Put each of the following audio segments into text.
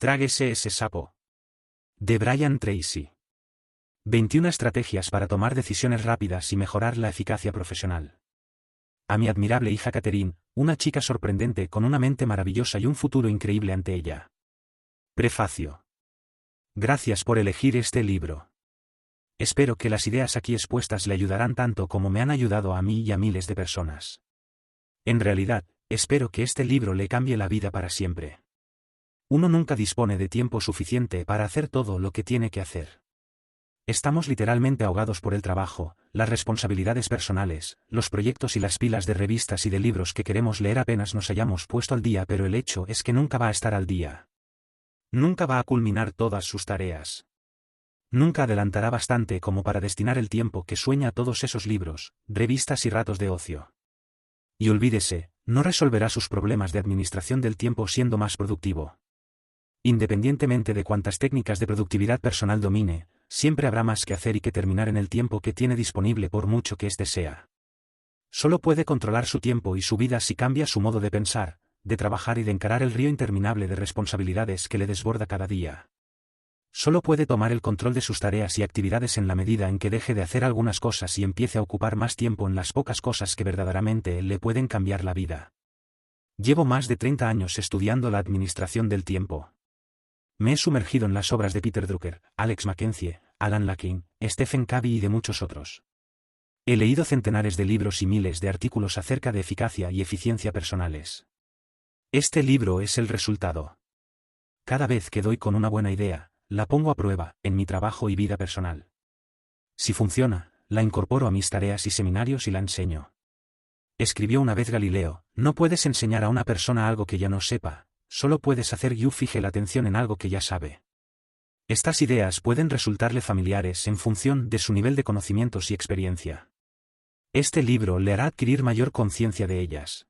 Tráguese ese sapo. De Brian Tracy. 21 estrategias para tomar decisiones rápidas y mejorar la eficacia profesional. A mi admirable hija Catherine, una chica sorprendente con una mente maravillosa y un futuro increíble ante ella. Prefacio. Gracias por elegir este libro. Espero que las ideas aquí expuestas le ayudarán tanto como me han ayudado a mí y a miles de personas. En realidad, espero que este libro le cambie la vida para siempre. Uno nunca dispone de tiempo suficiente para hacer todo lo que tiene que hacer. Estamos literalmente ahogados por el trabajo, las responsabilidades personales, los proyectos y las pilas de revistas y de libros que queremos leer apenas nos hayamos puesto al día, pero el hecho es que nunca va a estar al día. Nunca va a culminar todas sus tareas. Nunca adelantará bastante como para destinar el tiempo que sueña a todos esos libros, revistas y ratos de ocio. Y olvídese, no resolverá sus problemas de administración del tiempo siendo más productivo. Independientemente de cuántas técnicas de productividad personal domine, siempre habrá más que hacer y que terminar en el tiempo que tiene disponible por mucho que éste sea. Solo puede controlar su tiempo y su vida si cambia su modo de pensar, de trabajar y de encarar el río interminable de responsabilidades que le desborda cada día. Solo puede tomar el control de sus tareas y actividades en la medida en que deje de hacer algunas cosas y empiece a ocupar más tiempo en las pocas cosas que verdaderamente le pueden cambiar la vida. Llevo más de 30 años estudiando la administración del tiempo. Me he sumergido en las obras de Peter Drucker, Alex McKenzie, Alan Lakein, Stephen Covey y de muchos otros. He leído centenares de libros y miles de artículos acerca de eficacia y eficiencia personales. Este libro es el resultado. Cada vez que doy con una buena idea, la pongo a prueba, en mi trabajo y vida personal. Si funciona, la incorporo a mis tareas y seminarios y la enseño. Escribió una vez Galileo, no puedes enseñar a una persona algo que ya no sepa. Solo puedes hacer que fije la atención en algo que ya sabe. Estas ideas pueden resultarle familiares en función de su nivel de conocimientos y experiencia. Este libro le hará adquirir mayor conciencia de ellas.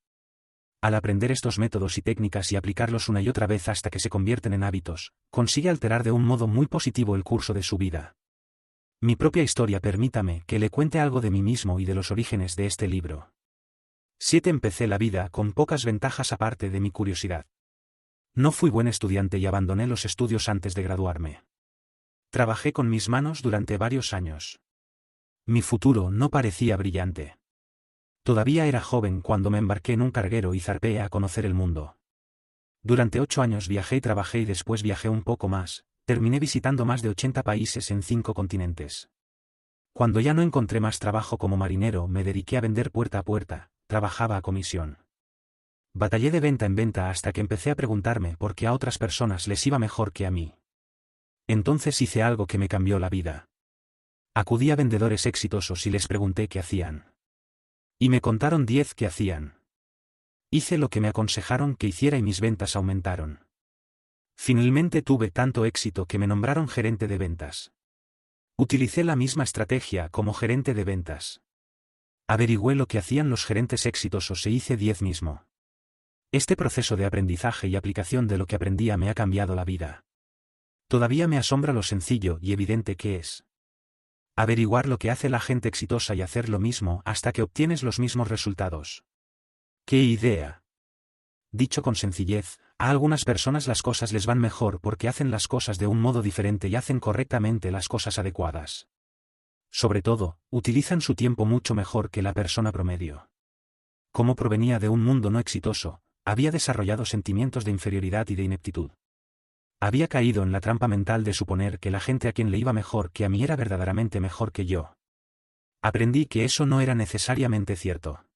Al aprender estos métodos y técnicas y aplicarlos una y otra vez hasta que se convierten en hábitos, consigue alterar de un modo muy positivo el curso de su vida. Mi propia historia, permítame que le cuente algo de mí mismo y de los orígenes de este libro. 7. Empecé la vida con pocas ventajas aparte de mi curiosidad. No fui buen estudiante y abandoné los estudios antes de graduarme. Trabajé con mis manos durante varios años. Mi futuro no parecía brillante. Todavía era joven cuando me embarqué en un carguero y zarpé a conocer el mundo. Durante 8 años viajé y trabajé y después viajé un poco más, terminé visitando más de 80 países en 5 continentes. Cuando ya no encontré más trabajo como marinero, me dediqué a vender puerta a puerta, trabajaba a comisión. Batallé de venta en venta hasta que empecé a preguntarme por qué a otras personas les iba mejor que a mí. Entonces hice algo que me cambió la vida. Acudí a vendedores exitosos y les pregunté qué hacían. Y me contaron 10 que hacían. Hice lo que me aconsejaron que hiciera y mis ventas aumentaron. Finalmente tuve tanto éxito que me nombraron gerente de ventas. Utilicé la misma estrategia como gerente de ventas. Averigüé lo que hacían los gerentes exitosos e hice 10 mismo. Este proceso de aprendizaje y aplicación de lo que aprendía me ha cambiado la vida. Todavía me asombra lo sencillo y evidente que es. Averiguar lo que hace la gente exitosa y hacer lo mismo hasta que obtienes los mismos resultados. ¡Qué idea! Dicho con sencillez, a algunas personas las cosas les van mejor porque hacen las cosas de un modo diferente y hacen correctamente las cosas adecuadas. Sobre todo, utilizan su tiempo mucho mejor que la persona promedio. Como provenía de un mundo no exitoso, había desarrollado sentimientos de inferioridad y de ineptitud. Había caído en la trampa mental de suponer que la gente a quien le iba mejor que a mí era verdaderamente mejor que yo. Aprendí que eso no era necesariamente cierto.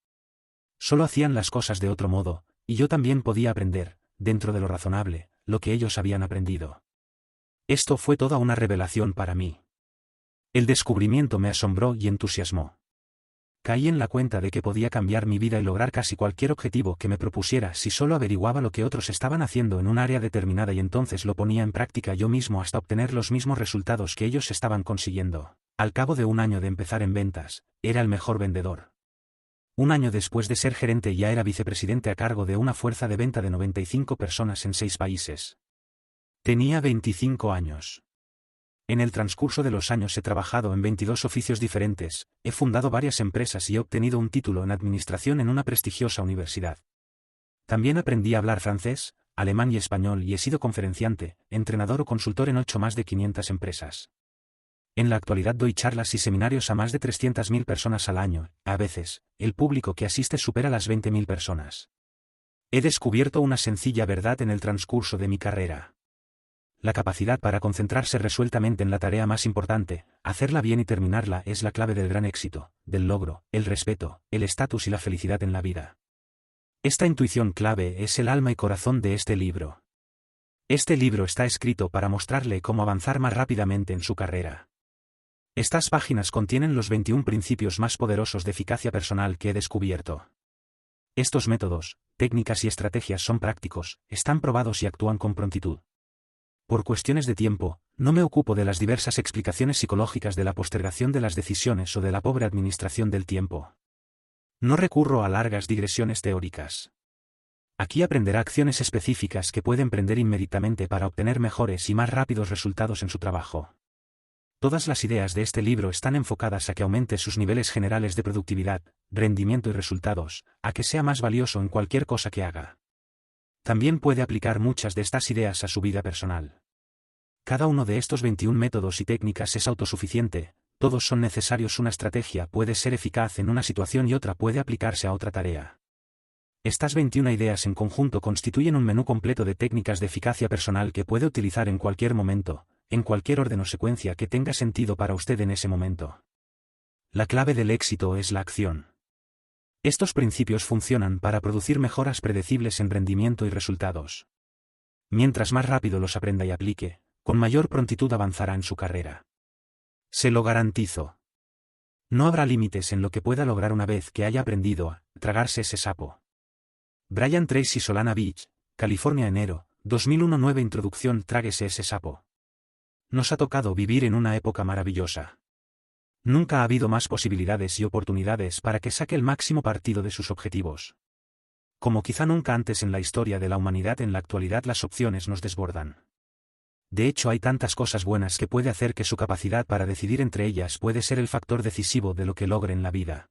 Solo hacían las cosas de otro modo, y yo también podía aprender, dentro de lo razonable, lo que ellos habían aprendido. Esto fue toda una revelación para mí. El descubrimiento me asombró y entusiasmó. Caí en la cuenta de que podía cambiar mi vida y lograr casi cualquier objetivo que me propusiera si solo averiguaba lo que otros estaban haciendo en un área determinada y entonces lo ponía en práctica yo mismo hasta obtener los mismos resultados que ellos estaban consiguiendo. Al cabo de un año de empezar en ventas, era el mejor vendedor. Un año después de ser gerente ya era vicepresidente a cargo de una fuerza de venta de 95 personas en 6 países. Tenía 25 años. En el transcurso de los años he trabajado en 22 oficios diferentes, he fundado varias empresas y he obtenido un título en administración en una prestigiosa universidad. También aprendí a hablar francés, alemán y español y he sido conferenciante, entrenador o consultor en más de 500 empresas. En la actualidad doy charlas y seminarios a más de 300.000 personas al año, a veces, el público que asiste supera las 20.000 personas. He descubierto una sencilla verdad en el transcurso de mi carrera. La capacidad para concentrarse resueltamente en la tarea más importante, hacerla bien y terminarla es la clave del gran éxito, del logro, el respeto, el estatus y la felicidad en la vida. Esta intuición clave es el alma y corazón de este libro. Este libro está escrito para mostrarle cómo avanzar más rápidamente en su carrera. Estas páginas contienen los 21 principios más poderosos de eficacia personal que he descubierto. Estos métodos, técnicas y estrategias son prácticos, están probados y actúan con prontitud. Por cuestiones de tiempo, no me ocupo de las diversas explicaciones psicológicas de la postergación de las decisiones o de la pobre administración del tiempo. No recurro a largas digresiones teóricas. Aquí aprenderá acciones específicas que puede emprender inmediatamente para obtener mejores y más rápidos resultados en su trabajo. Todas las ideas de este libro están enfocadas a que aumente sus niveles generales de productividad, rendimiento y resultados, a que sea más valioso en cualquier cosa que haga. También puede aplicar muchas de estas ideas a su vida personal. Cada uno de estos 21 métodos y técnicas es autosuficiente, todos son necesarios. Una estrategia puede ser eficaz en una situación y otra puede aplicarse a otra tarea. Estas 21 ideas en conjunto constituyen un menú completo de técnicas de eficacia personal que puede utilizar en cualquier momento, en cualquier orden o secuencia que tenga sentido para usted en ese momento. La clave del éxito es la acción. Estos principios funcionan para producir mejoras predecibles en rendimiento y resultados. Mientras más rápido los aprenda y aplique, con mayor prontitud avanzará en su carrera. Se lo garantizo. No habrá límites en lo que pueda lograr una vez que haya aprendido a tragarse ese sapo. Brian Tracy, Solana Beach, California, enero 2001. Nueva introducción. Tráguese ese sapo. Nos ha tocado vivir en una época maravillosa. Nunca ha habido más posibilidades y oportunidades para que saque el máximo partido de sus objetivos. Como quizá nunca antes en la historia de la humanidad, en la actualidad las opciones nos desbordan. De hecho, hay tantas cosas buenas que puede hacer que su capacidad para decidir entre ellas puede ser el factor decisivo de lo que logre en la vida.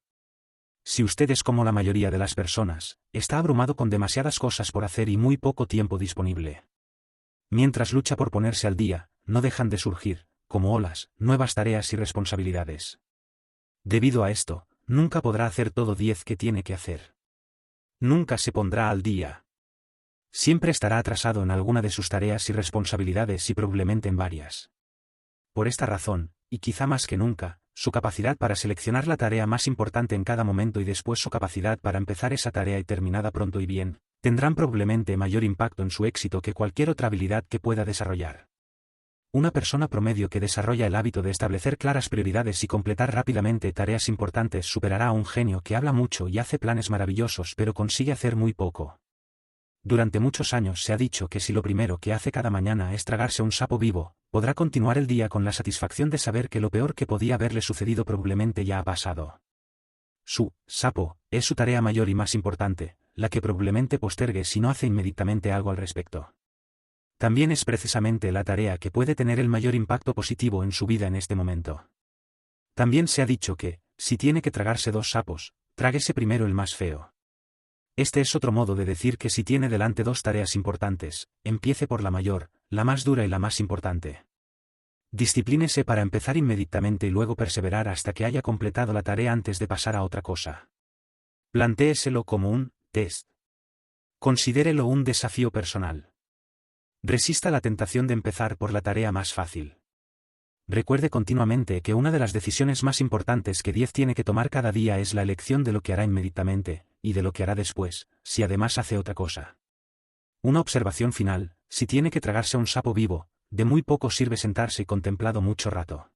Si usted es como la mayoría de las personas, está abrumado con demasiadas cosas por hacer y muy poco tiempo disponible. Mientras lucha por ponerse al día, no dejan de surgir, como olas, nuevas tareas y responsabilidades. Debido a esto, nunca podrá hacer todo 10 que tiene que hacer. Nunca se pondrá al día. Siempre estará atrasado en alguna de sus tareas y responsabilidades y probablemente en varias. Por esta razón, y quizá más que nunca, su capacidad para seleccionar la tarea más importante en cada momento y después su capacidad para empezar esa tarea y terminada pronto y bien, tendrán probablemente mayor impacto en su éxito que cualquier otra habilidad que pueda desarrollar. Una persona promedio que desarrolla el hábito de establecer claras prioridades y completar rápidamente tareas importantes superará a un genio que habla mucho y hace planes maravillosos pero consigue hacer muy poco. Durante muchos años se ha dicho que si lo primero que hace cada mañana es tragarse un sapo vivo, podrá continuar el día con la satisfacción de saber que lo peor que podía haberle sucedido probablemente ya ha pasado. Su sapo es su tarea mayor y más importante, la que probablemente postergue si no hace inmediatamente algo al respecto. También es precisamente la tarea que puede tener el mayor impacto positivo en su vida en este momento. También se ha dicho que, si tiene que tragarse 2 sapos, tráguese primero el más feo. Este es otro modo de decir que si tiene delante 2 tareas importantes, empiece por la mayor, la más dura y la más importante. Disciplínese para empezar inmediatamente y luego perseverar hasta que haya completado la tarea antes de pasar a otra cosa. Plantéeselo como un test. Considérelo un desafío personal. Resista la tentación de empezar por la tarea más fácil. Recuerde continuamente que una de las decisiones más importantes que 10 tiene que tomar cada día es la elección de lo que hará inmediatamente, y de lo que hará después, si además hace otra cosa. Una observación final: si tiene que tragarse un sapo vivo, de muy poco sirve sentarse y contemplarlo mucho rato.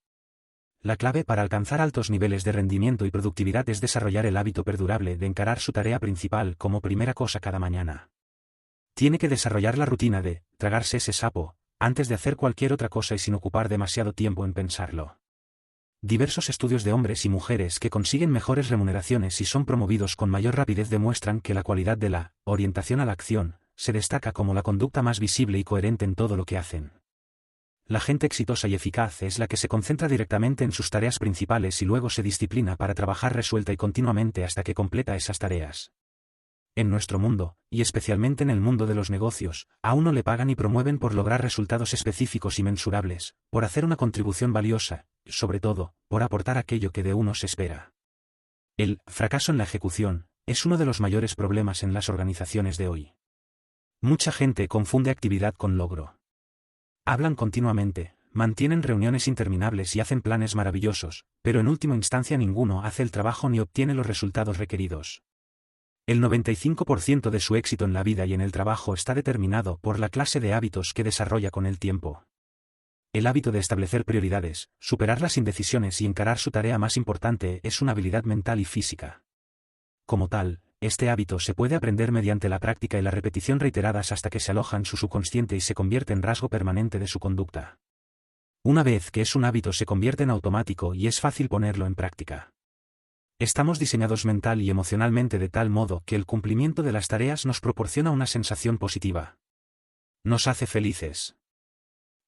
La clave para alcanzar altos niveles de rendimiento y productividad es desarrollar el hábito perdurable de encarar su tarea principal como primera cosa cada mañana. Tiene que desarrollar la rutina de tragarse ese sapo, antes de hacer cualquier otra cosa y sin ocupar demasiado tiempo en pensarlo. Diversos estudios de hombres y mujeres que consiguen mejores remuneraciones y son promovidos con mayor rapidez demuestran que la cualidad de la orientación a la acción se destaca como la conducta más visible y coherente en todo lo que hacen. La gente exitosa y eficaz es la que se concentra directamente en sus tareas principales y luego se disciplina para trabajar resuelta y continuamente hasta que completa esas tareas. en nuestro mundo, y especialmente en el mundo de los negocios, a uno le pagan y promueven por lograr resultados específicos y mensurables, por hacer una contribución valiosa, y sobre todo, por aportar aquello que de uno se espera. El fracaso en la ejecución es uno de los mayores problemas en las organizaciones de hoy. Mucha gente confunde actividad con logro. Hablan continuamente, mantienen reuniones interminables y hacen planes maravillosos, pero en última instancia ninguno hace el trabajo ni obtiene los resultados requeridos. El 95% de su éxito en la vida y en el trabajo está determinado por la clase de hábitos que desarrolla con el tiempo. El hábito de establecer prioridades, superar las indecisiones y encarar su tarea más importante es una habilidad mental y física. Como tal, este hábito se puede aprender mediante la práctica y la repetición reiteradas hasta que se aloja en su subconsciente y se convierte en rasgo permanente de su conducta. Una vez que es un hábito se convierte en automático y es fácil ponerlo en práctica. Estamos diseñados mental y emocionalmente de tal modo que el cumplimiento de las tareas nos proporciona una sensación positiva. Nos hace felices.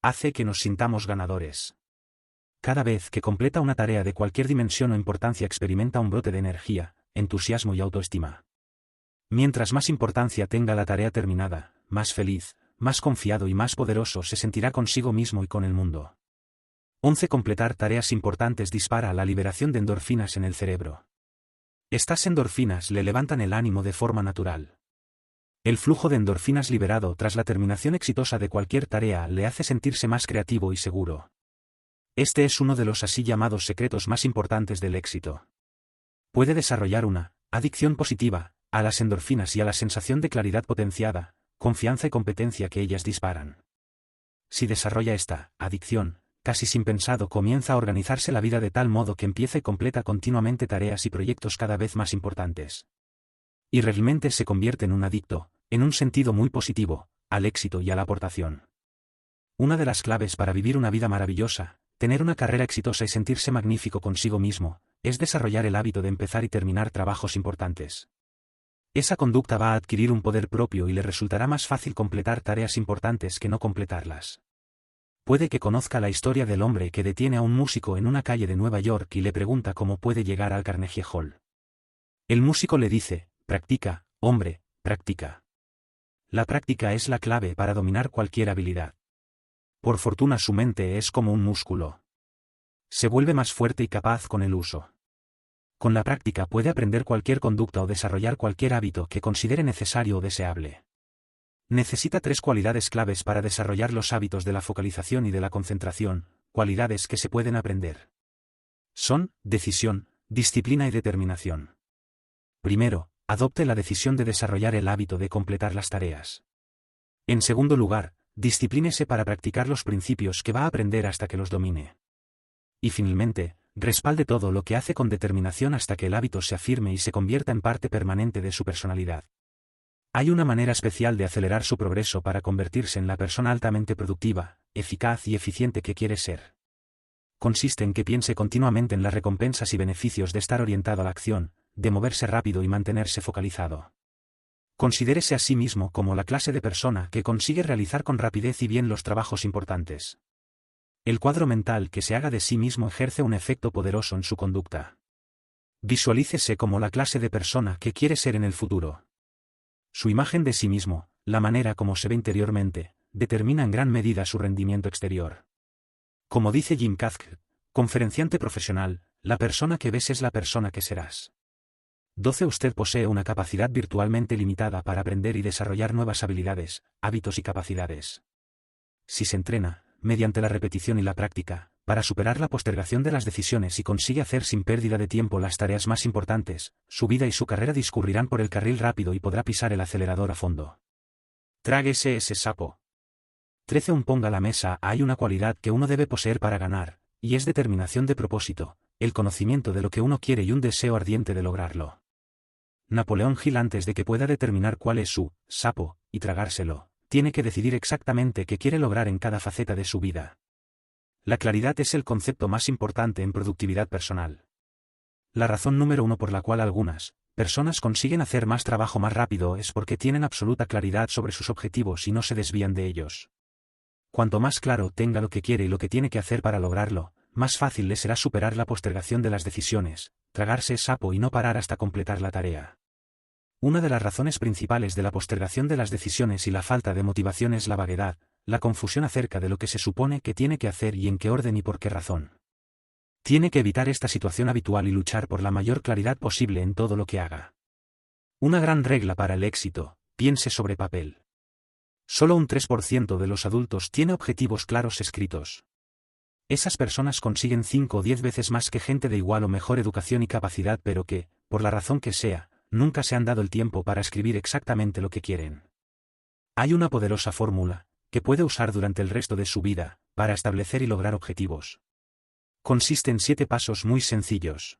Hace que nos sintamos ganadores. Cada vez que completa una tarea de cualquier dimensión o importancia experimenta un brote de energía, entusiasmo y autoestima. Mientras más importancia tenga la tarea terminada, más feliz, más confiado y más poderoso se sentirá consigo mismo y con el mundo. 11. Completar tareas importantes dispara la liberación de endorfinas en el cerebro. Estas endorfinas le levantan el ánimo de forma natural. El flujo de endorfinas liberado tras la terminación exitosa de cualquier tarea le hace sentirse más creativo y seguro. Este es uno de los así llamados secretos más importantes del éxito. Puede desarrollar una adicción positiva a las endorfinas y a la sensación de claridad potenciada, confianza y competencia que ellas disparan. Si desarrolla esta adicción, casi sin pensado comienza a organizarse la vida de tal modo que empieza y completa continuamente tareas y proyectos cada vez más importantes. Y realmente se convierte en un adicto, en un sentido muy positivo, al éxito y a la aportación. Una de las claves para vivir una vida maravillosa, tener una carrera exitosa y sentirse magnífico consigo mismo, es desarrollar el hábito de empezar y terminar trabajos importantes. Esa conducta va a adquirir un poder propio y le resultará más fácil completar tareas importantes que no completarlas. Puede que conozca la historia del hombre que detiene a un músico en una calle de Nueva York y le pregunta cómo puede llegar al Carnegie Hall. El músico le dice: practica, hombre, practica. La práctica es la clave para dominar cualquier habilidad. Por fortuna su mente es como un músculo. Se vuelve más fuerte y capaz con el uso. Con la práctica puede aprender cualquier conducta o desarrollar cualquier hábito que considere necesario o deseable. Necesita 3 cualidades claves para desarrollar los hábitos de la focalización y de la concentración, cualidades que se pueden aprender. Son decisión, disciplina y determinación. Primero, adopte la decisión de desarrollar el hábito de completar las tareas. En segundo lugar, disciplínese para practicar los principios que va a aprender hasta que los domine. Y finalmente, respalde todo lo que hace con determinación hasta que el hábito se afirme y se convierta en parte permanente de su personalidad. Hay una manera especial de acelerar su progreso para convertirse en la persona altamente productiva, eficaz y eficiente que quiere ser. Consiste en que piense continuamente en las recompensas y beneficios de estar orientado a la acción, de moverse rápido y mantenerse focalizado. Considérese a sí mismo como la clase de persona que consigue realizar con rapidez y bien los trabajos importantes. El cuadro mental que se haga de sí mismo ejerce un efecto poderoso en su conducta. Visualícese como la clase de persona que quiere ser en el futuro. Su imagen de sí mismo, la manera como se ve interiormente, determina en gran medida su rendimiento exterior. Como dice Jim Cathcart, conferenciante profesional, la persona que ves es la persona que serás. 12. Usted posee una capacidad virtualmente limitada para aprender y desarrollar nuevas habilidades, hábitos y capacidades. Si se entrena, mediante la repetición y la práctica, para superar la postergación de las decisiones y consigue hacer sin pérdida de tiempo las tareas más importantes, su vida y su carrera discurrirán por el carril rápido y podrá pisar el acelerador a fondo. Tráguese ese sapo. 13. Ponga a la mesa. Hay una cualidad que uno debe poseer para ganar, y es determinación de propósito, el conocimiento de lo que uno quiere y un deseo ardiente de lograrlo. Napoleón Hill, antes de que pueda determinar cuál es su sapo, y tragárselo, tiene que decidir exactamente qué quiere lograr en cada faceta de su vida. La claridad es el concepto más importante en productividad personal. La razón número 1 por la cual algunas personas consiguen hacer más trabajo más rápido es porque tienen absoluta claridad sobre sus objetivos y no se desvían de ellos. Cuanto más claro tenga lo que quiere y lo que tiene que hacer para lograrlo, más fácil le será superar la postergación de las decisiones, tragarse el sapo y no parar hasta completar la tarea. Una de las razones principales de la postergación de las decisiones y la falta de motivación es la vaguedad, la confusión acerca de lo que se supone que tiene que hacer y en qué orden y por qué razón. Tiene que evitar esta situación habitual y luchar por la mayor claridad posible en todo lo que haga. Una gran regla para el éxito: piense sobre papel. Solo un 3% de los adultos tiene objetivos claros escritos. Esas personas consiguen 5 o 10 veces más que gente de igual o mejor educación y capacidad, pero que, por la razón que sea, nunca se han dado el tiempo para escribir exactamente lo que quieren. Hay una poderosa fórmula, que puede usar durante el resto de su vida, para establecer y lograr objetivos. Consiste en 7 pasos muy sencillos.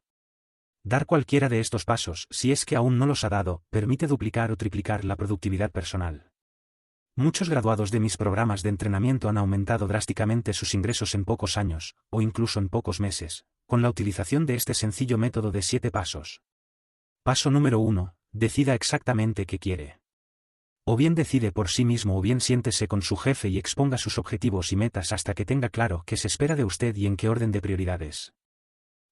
Dar cualquiera de estos pasos, si es que aún no los ha dado, permite duplicar o triplicar la productividad personal. Muchos graduados de mis programas de entrenamiento han aumentado drásticamente sus ingresos en pocos años, o incluso en pocos meses, con la utilización de este sencillo método de 7 pasos. Paso número 1. Decida exactamente qué quiere. O bien decide por sí mismo o bien siéntese con su jefe y exponga sus objetivos y metas hasta que tenga claro qué se espera de usted y en qué orden de prioridades.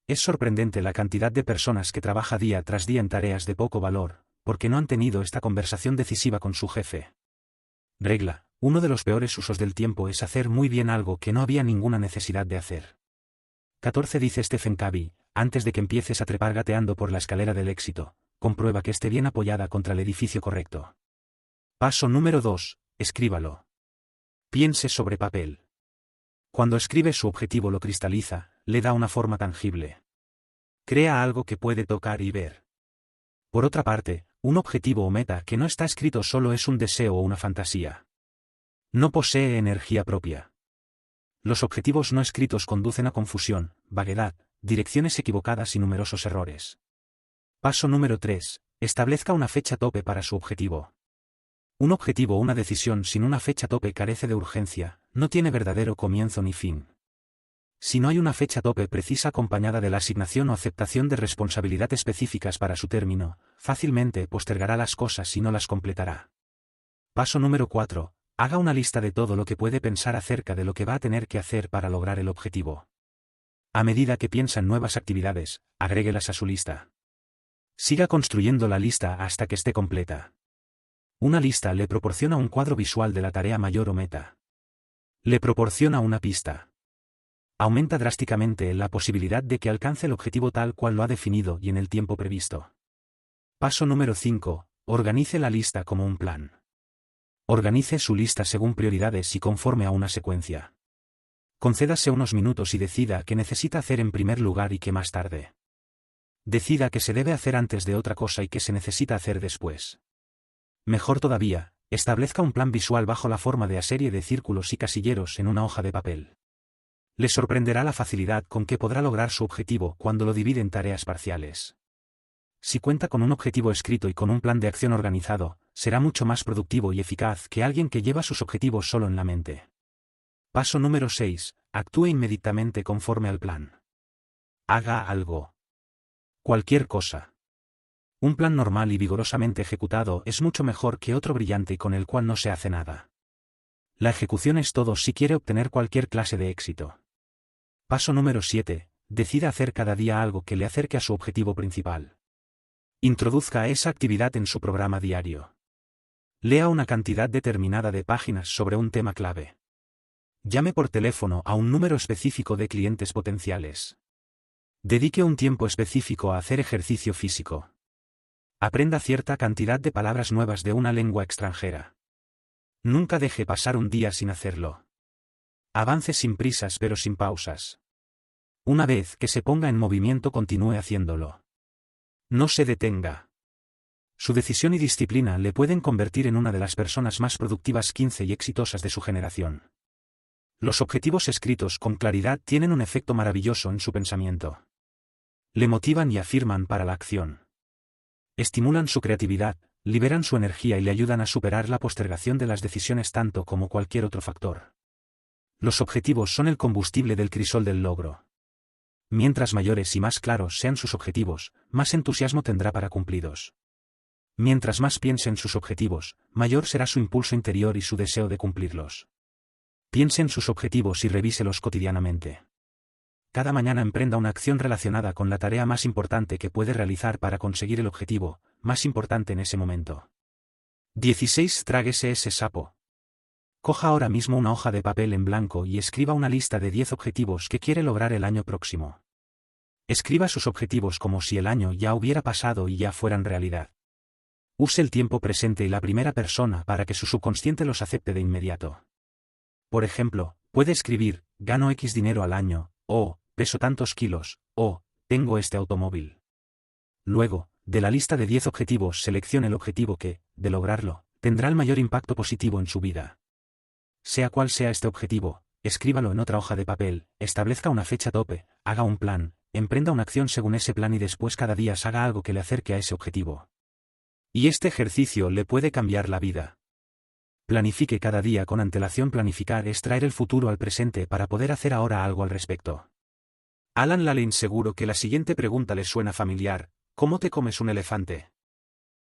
Es sorprendente la cantidad de personas que trabaja día tras día en tareas de poco valor, porque no han tenido esta conversación decisiva con su jefe. Regla: uno de los peores usos del tiempo es hacer muy bien algo que no había ninguna necesidad de hacer. 14. Dice Stephen Covey: antes de que empieces a trepar gateando por la escalera del éxito, comprueba que esté bien apoyada contra el edificio correcto. Paso número 2. Escríbalo. Piense sobre papel. Cuando escribe su objetivo lo cristaliza, le da una forma tangible. Crea algo que puede tocar y ver. Por otra parte, un objetivo o meta que no está escrito solo es un deseo o una fantasía. No posee energía propia. Los objetivos no escritos conducen a confusión, vaguedad, direcciones equivocadas y numerosos errores. Paso número 3. Establezca una fecha tope para su objetivo. Un objetivo o una decisión sin una fecha tope carece de urgencia, no tiene verdadero comienzo ni fin. Si no hay una fecha tope precisa acompañada de la asignación o aceptación de responsabilidad específicas para su término, fácilmente postergará las cosas y no las completará. Paso número 4. Haga una lista de todo lo que puede pensar acerca de lo que va a tener que hacer para lograr el objetivo. A medida que piensa en nuevas actividades, agréguelas a su lista. Siga construyendo la lista hasta que esté completa. Una lista le proporciona un cuadro visual de la tarea mayor o meta. Le proporciona una pista. Aumenta drásticamente la posibilidad de que alcance el objetivo tal cual lo ha definido y en el tiempo previsto. Paso número 5. Organice la lista como un plan. Organice su lista según prioridades y conforme a una secuencia. Concédase unos minutos y decida qué necesita hacer en primer lugar y qué más tarde. Decida qué se debe hacer antes de otra cosa y qué se necesita hacer después. Mejor todavía, establezca un plan visual bajo la forma de una serie de círculos y casilleros en una hoja de papel. Le sorprenderá la facilidad con que podrá lograr su objetivo cuando lo divide en tareas parciales. Si cuenta con un objetivo escrito y con un plan de acción organizado, será mucho más productivo y eficaz que alguien que lleva sus objetivos solo en la mente. Paso número 6. Actúe inmediatamente conforme al plan. Haga algo. Cualquier cosa. Un plan normal y vigorosamente ejecutado es mucho mejor que otro brillante y con el cual no se hace nada. La ejecución es todo si quiere obtener cualquier clase de éxito. Paso número 7. Decida hacer cada día algo que le acerque a su objetivo principal. Introduzca esa actividad en su programa diario. Lea una cantidad determinada de páginas sobre un tema clave. Llame por teléfono a un número específico de clientes potenciales. Dedique un tiempo específico a hacer ejercicio físico. Aprenda cierta cantidad de palabras nuevas de una lengua extranjera. Nunca deje pasar un día sin hacerlo. Avance sin prisas pero sin pausas. Una vez que se ponga en movimiento, continúe haciéndolo. No se detenga. Su decisión y disciplina le pueden convertir en una de las personas más productivas, 15 y exitosas de su generación. Los objetivos escritos con claridad tienen un efecto maravilloso en su pensamiento. Le motivan y afirman para la acción. Estimulan su creatividad, liberan su energía y le ayudan a superar la postergación de las decisiones tanto como cualquier otro factor. Los objetivos son el combustible del crisol del logro. Mientras mayores y más claros sean sus objetivos, más entusiasmo tendrá para cumplirlos. Mientras más piense en sus objetivos, mayor será su impulso interior y su deseo de cumplirlos. Piense en sus objetivos y revíselos cotidianamente. Cada mañana emprenda una acción relacionada con la tarea más importante que puede realizar para conseguir el objetivo más importante en ese momento. 16. Tráguese ese sapo. Coja ahora mismo una hoja de papel en blanco y escriba una lista de 10 objetivos que quiere lograr el año próximo. Escriba sus objetivos como si el año ya hubiera pasado y ya fueran realidad. Use el tiempo presente y la primera persona para que su subconsciente los acepte de inmediato. Por ejemplo, puede escribir, gano X dinero al año, o, peso tantos kilos, o, tengo este automóvil. Luego, de la lista de 10 objetivos seleccione el objetivo que, de lograrlo, tendrá el mayor impacto positivo en su vida. Sea cual sea este objetivo, escríbalo en otra hoja de papel, establezca una fecha tope, haga un plan, emprenda una acción según ese plan y después cada día haga algo que le acerque a ese objetivo. Y este ejercicio le puede cambiar la vida. Planifique cada día con antelación. Planificar es traer el futuro al presente para poder hacer ahora algo al respecto. Alan Lalin. Seguro que la siguiente pregunta le suena familiar: ¿cómo te comes un elefante?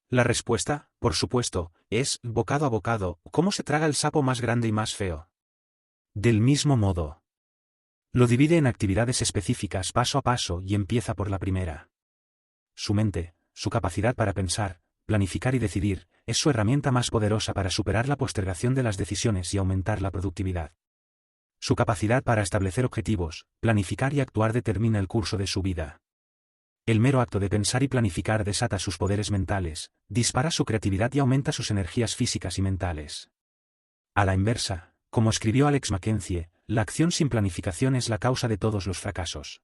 La respuesta, por supuesto, es, bocado a bocado. ¿Cómo se traga el sapo más grande y más feo? Del mismo modo. Lo divide en actividades específicas paso a paso y empieza por la primera. Su mente, su capacidad para pensar, planificar y decidir, es su herramienta más poderosa para superar la postergación de las decisiones y aumentar la productividad. Su capacidad para establecer objetivos, planificar y actuar determina el curso de su vida. El mero acto de pensar y planificar desata sus poderes mentales, dispara su creatividad y aumenta sus energías físicas y mentales. A la inversa, como escribió Alex Mackenzie, la acción sin planificación es la causa de todos los fracasos.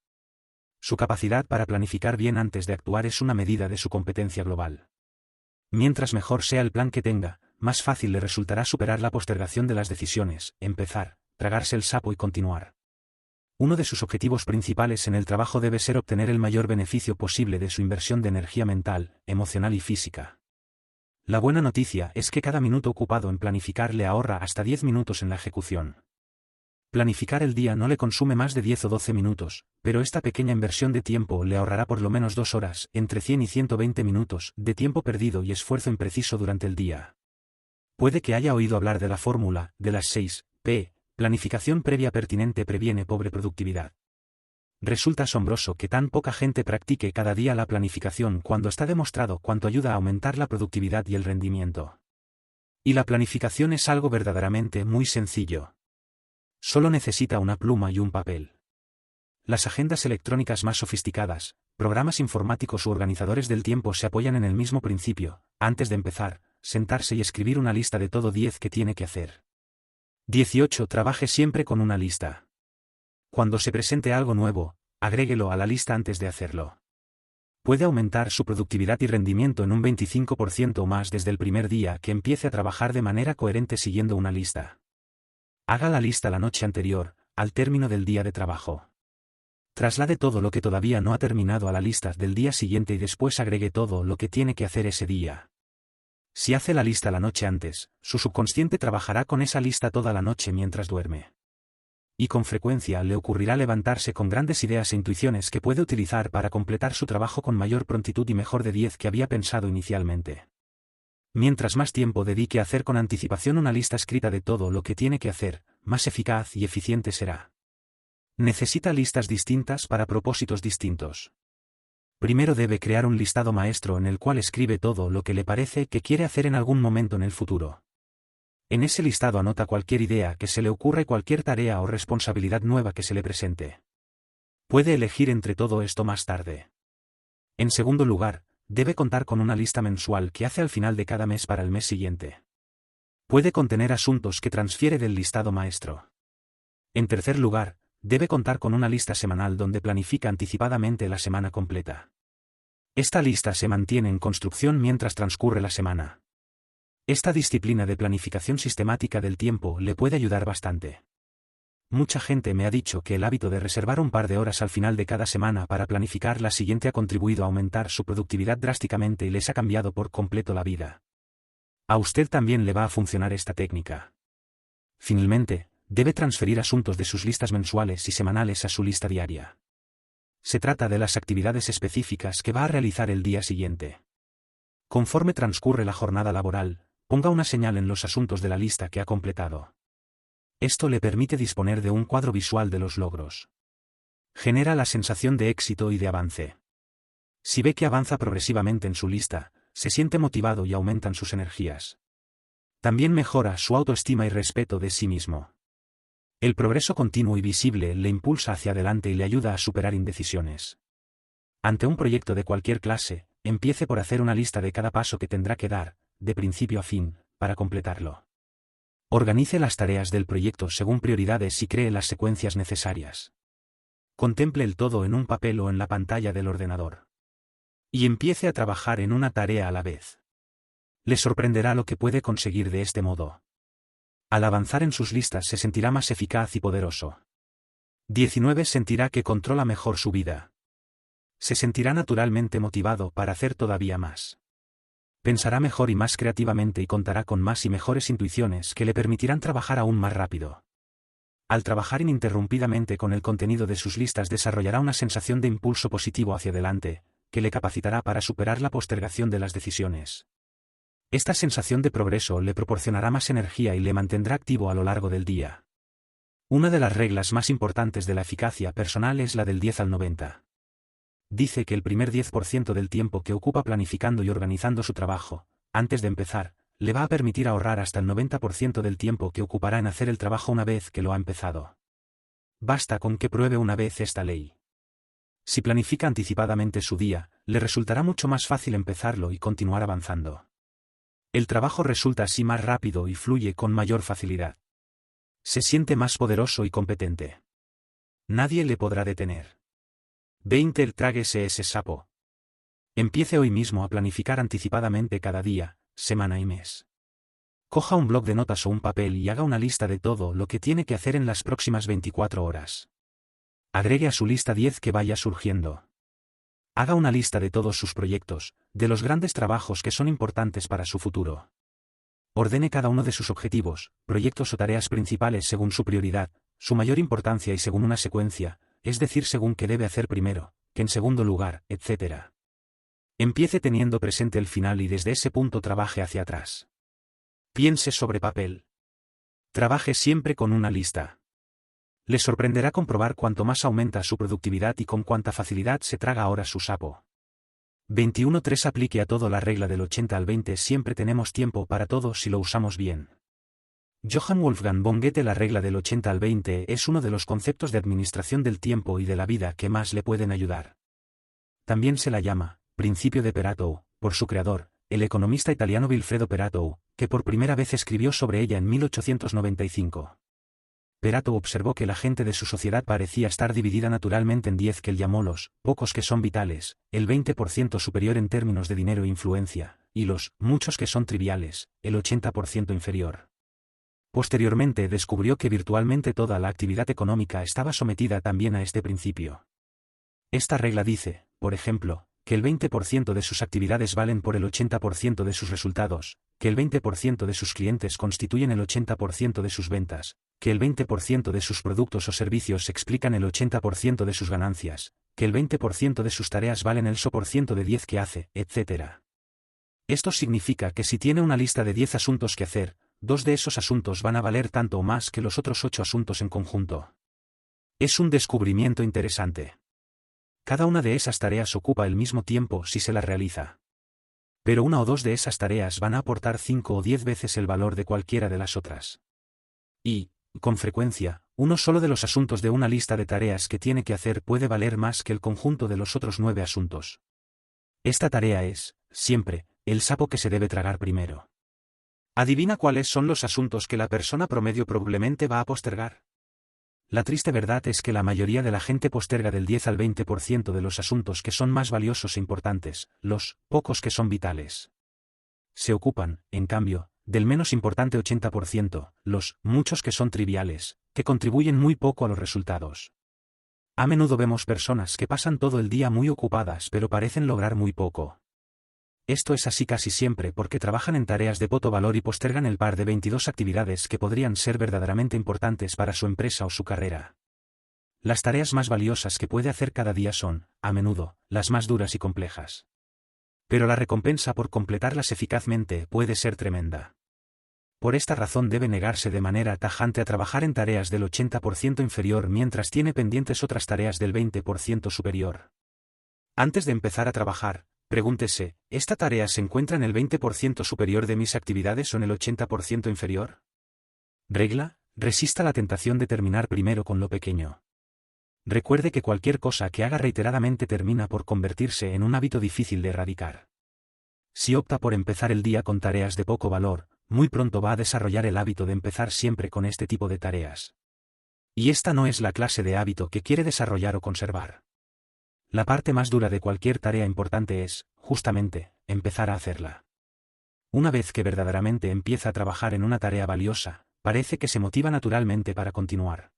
Su capacidad para planificar bien antes de actuar es una medida de su competencia global. Mientras mejor sea el plan que tenga, más fácil le resultará superar la postergación de las decisiones, empezar, tragarse el sapo y continuar. Uno de sus objetivos principales en el trabajo debe ser obtener el mayor beneficio posible de su inversión de energía mental, emocional y física. La buena noticia es que cada minuto ocupado en planificar le ahorra hasta 10 minutos en la ejecución. Planificar el día no le consume más de 10 o 12 minutos, pero esta pequeña inversión de tiempo le ahorrará por lo menos 2 horas, entre 100 y 120 minutos, de tiempo perdido y esfuerzo impreciso durante el día. Puede que haya oído hablar de la fórmula, de las 6 P, planificación previa pertinente previene pobre productividad. Resulta asombroso que tan poca gente practique cada día la planificación cuando está demostrado cuánto ayuda a aumentar la productividad y el rendimiento. Y la planificación es algo verdaderamente muy sencillo. Solo necesita una pluma y un papel. Las agendas electrónicas más sofisticadas, programas informáticos u organizadores del tiempo se apoyan en el mismo principio: antes de empezar, sentarse y escribir una lista de todo 10 que tiene que hacer. 18. Trabaje siempre con una lista. Cuando se presente algo nuevo, agréguelo a la lista antes de hacerlo. Puede aumentar su productividad y rendimiento en un 25% o más desde el primer día que empiece a trabajar de manera coherente siguiendo una lista. Haga la lista la noche anterior, al término del día de trabajo. Traslade todo lo que todavía no ha terminado a la lista del día siguiente y después agregue todo lo que tiene que hacer ese día. Si hace la lista la noche antes, su subconsciente trabajará con esa lista toda la noche mientras duerme. Y con frecuencia le ocurrirá levantarse con grandes ideas e intuiciones que puede utilizar para completar su trabajo con mayor prontitud y mejor de 10 que había pensado inicialmente. Mientras más tiempo dedique a hacer con anticipación una lista escrita de todo lo que tiene que hacer, más eficaz y eficiente será. Necesita listas distintas para propósitos distintos. Primero debe crear un listado maestro en el cual escribe todo lo que le parece que quiere hacer en algún momento en el futuro. En ese listado anota cualquier idea que se le ocurra y cualquier tarea o responsabilidad nueva que se le presente. Puede elegir entre todo esto más tarde. En segundo lugar, debe contar con una lista mensual que hace al final de cada mes para el mes siguiente. Puede contener asuntos que transfiere del listado maestro. En tercer lugar, debe contar con una lista semanal donde planifica anticipadamente la semana completa. Esta lista se mantiene en construcción mientras transcurre la semana. Esta disciplina de planificación sistemática del tiempo le puede ayudar bastante. Mucha gente me ha dicho que el hábito de reservar un par de horas al final de cada semana para planificar la siguiente ha contribuido a aumentar su productividad drásticamente y les ha cambiado por completo la vida. A usted también le va a funcionar esta técnica. Finalmente, debe transferir asuntos de sus listas mensuales y semanales a su lista diaria. Se trata de las actividades específicas que va a realizar el día siguiente. Conforme transcurre la jornada laboral, ponga una señal en los asuntos de la lista que ha completado. Esto le permite disponer de un cuadro visual de los logros. Genera la sensación de éxito y de avance. Si ve que avanza progresivamente en su lista, se siente motivado y aumentan sus energías. También mejora su autoestima y respeto de sí mismo. El progreso continuo y visible le impulsa hacia adelante y le ayuda a superar indecisiones. Ante un proyecto de cualquier clase, empiece por hacer una lista de cada paso que tendrá que dar, de principio a fin, para completarlo. Organice las tareas del proyecto según prioridades y cree las secuencias necesarias. Contemple el todo en un papel o en la pantalla del ordenador. Y empiece a trabajar en una tarea a la vez. Le sorprenderá lo que puede conseguir de este modo. Al avanzar en sus listas se sentirá más eficaz y poderoso. 19. Sentirá que controla mejor su vida. Se sentirá naturalmente motivado para hacer todavía más. Pensará mejor y más creativamente y contará con más y mejores intuiciones que le permitirán trabajar aún más rápido. Al trabajar ininterrumpidamente con el contenido de sus listas desarrollará una sensación de impulso positivo hacia adelante, que le capacitará para superar la postergación de las decisiones. Esta sensación de progreso le proporcionará más energía y le mantendrá activo a lo largo del día. Una de las reglas más importantes de la eficacia personal es la del 10 al 90. Dice que el primer 10% del tiempo que ocupa planificando y organizando su trabajo, antes de empezar, le va a permitir ahorrar hasta el 90% del tiempo que ocupará en hacer el trabajo una vez que lo ha empezado. Basta con que pruebe una vez esta ley. Si planifica anticipadamente su día, le resultará mucho más fácil empezarlo y continuar avanzando. El trabajo resulta así más rápido y fluye con mayor facilidad. Se siente más poderoso y competente. Nadie le podrá detener. 20. Tráguese ese sapo. Empiece hoy mismo a planificar anticipadamente cada día, semana y mes. Coja un bloc de notas o un papel y haga una lista de todo lo que tiene que hacer en las próximas 24 horas. Agregue a su lista 10 que vaya surgiendo. Haga una lista de todos sus proyectos, de los grandes trabajos que son importantes para su futuro. Ordene cada uno de sus objetivos, proyectos o tareas principales según su prioridad, su mayor importancia y según una secuencia, es decir, según qué debe hacer primero, qué en segundo lugar, etc. Empiece teniendo presente el final y desde ese punto trabaje hacia atrás. Piense sobre papel. Trabaje siempre con una lista. Le sorprenderá comprobar cuánto más aumenta su productividad y con cuánta facilidad se traga ahora su sapo. 21.3 Aplique a todo la regla del 80 al 20. Siempre tenemos tiempo para todo si lo usamos bien. Johann Wolfgang von Goethe. La regla del 80 al 20 es uno de los conceptos de administración del tiempo y de la vida que más le pueden ayudar. También se la llama principio de Pareto, por su creador, el economista italiano Vilfredo Pareto, que por primera vez escribió sobre ella en 1895. Pareto observó que la gente de su sociedad parecía estar dividida naturalmente en 10 que él llamó los pocos que son vitales, el 20% superior en términos de dinero e influencia, y los muchos que son triviales, el 80% inferior. Posteriormente descubrió que virtualmente toda la actividad económica estaba sometida también a este principio. Esta regla dice, por ejemplo, que el 20% de sus actividades valen por el 80% de sus resultados, que el 20% de sus clientes constituyen el 80% de sus ventas, que el 20% de sus productos o servicios explican el 80% de sus ganancias, que el 20% de sus tareas valen el so% de 10 que hace, etc. Esto significa que si tiene una lista de 10 asuntos que hacer, 2 de esos asuntos van a valer tanto o más que los otros 8 asuntos en conjunto. Es un descubrimiento interesante. Cada una de esas tareas ocupa el mismo tiempo si se las realiza. Pero una o dos de esas tareas van a aportar 5 o 10 veces el valor de cualquiera de las otras. Y, con frecuencia, uno solo de los asuntos de una lista de tareas que tiene que hacer puede valer más que el conjunto de los otros 9 asuntos. Esta tarea es, siempre, el sapo que se debe tragar primero. ¿Adivina cuáles son los asuntos que la persona promedio probablemente va a postergar? La triste verdad es que la mayoría de la gente posterga del 10 al 20% de los asuntos que son más valiosos e importantes, los pocos que son vitales. Se ocupan, en cambio, del menos importante 80%, los muchos que son triviales, que contribuyen muy poco a los resultados. A menudo vemos personas que pasan todo el día muy ocupadas pero parecen lograr muy poco. Esto es así casi siempre porque trabajan en tareas de poco valor y postergan el par de 22 actividades que podrían ser verdaderamente importantes para su empresa o su carrera. Las tareas más valiosas que puede hacer cada día son, a menudo, las más duras y complejas. Pero la recompensa por completarlas eficazmente puede ser tremenda. Por esta razón debe negarse de manera tajante a trabajar en tareas del 80% inferior mientras tiene pendientes otras tareas del 20% superior. Antes de empezar a trabajar, pregúntese, ¿esta tarea se encuentra en el 20% superior de mis actividades o en el 80% inferior? Regla: resista la tentación de terminar primero con lo pequeño. Recuerde que cualquier cosa que haga reiteradamente termina por convertirse en un hábito difícil de erradicar. Si opta por empezar el día con tareas de poco valor, muy pronto va a desarrollar el hábito de empezar siempre con este tipo de tareas. Y esta no es la clase de hábito que quiere desarrollar o conservar. La parte más dura de cualquier tarea importante es, justamente, empezar a hacerla. Una vez que verdaderamente empieza a trabajar en una tarea valiosa, parece que se motiva naturalmente para continuar.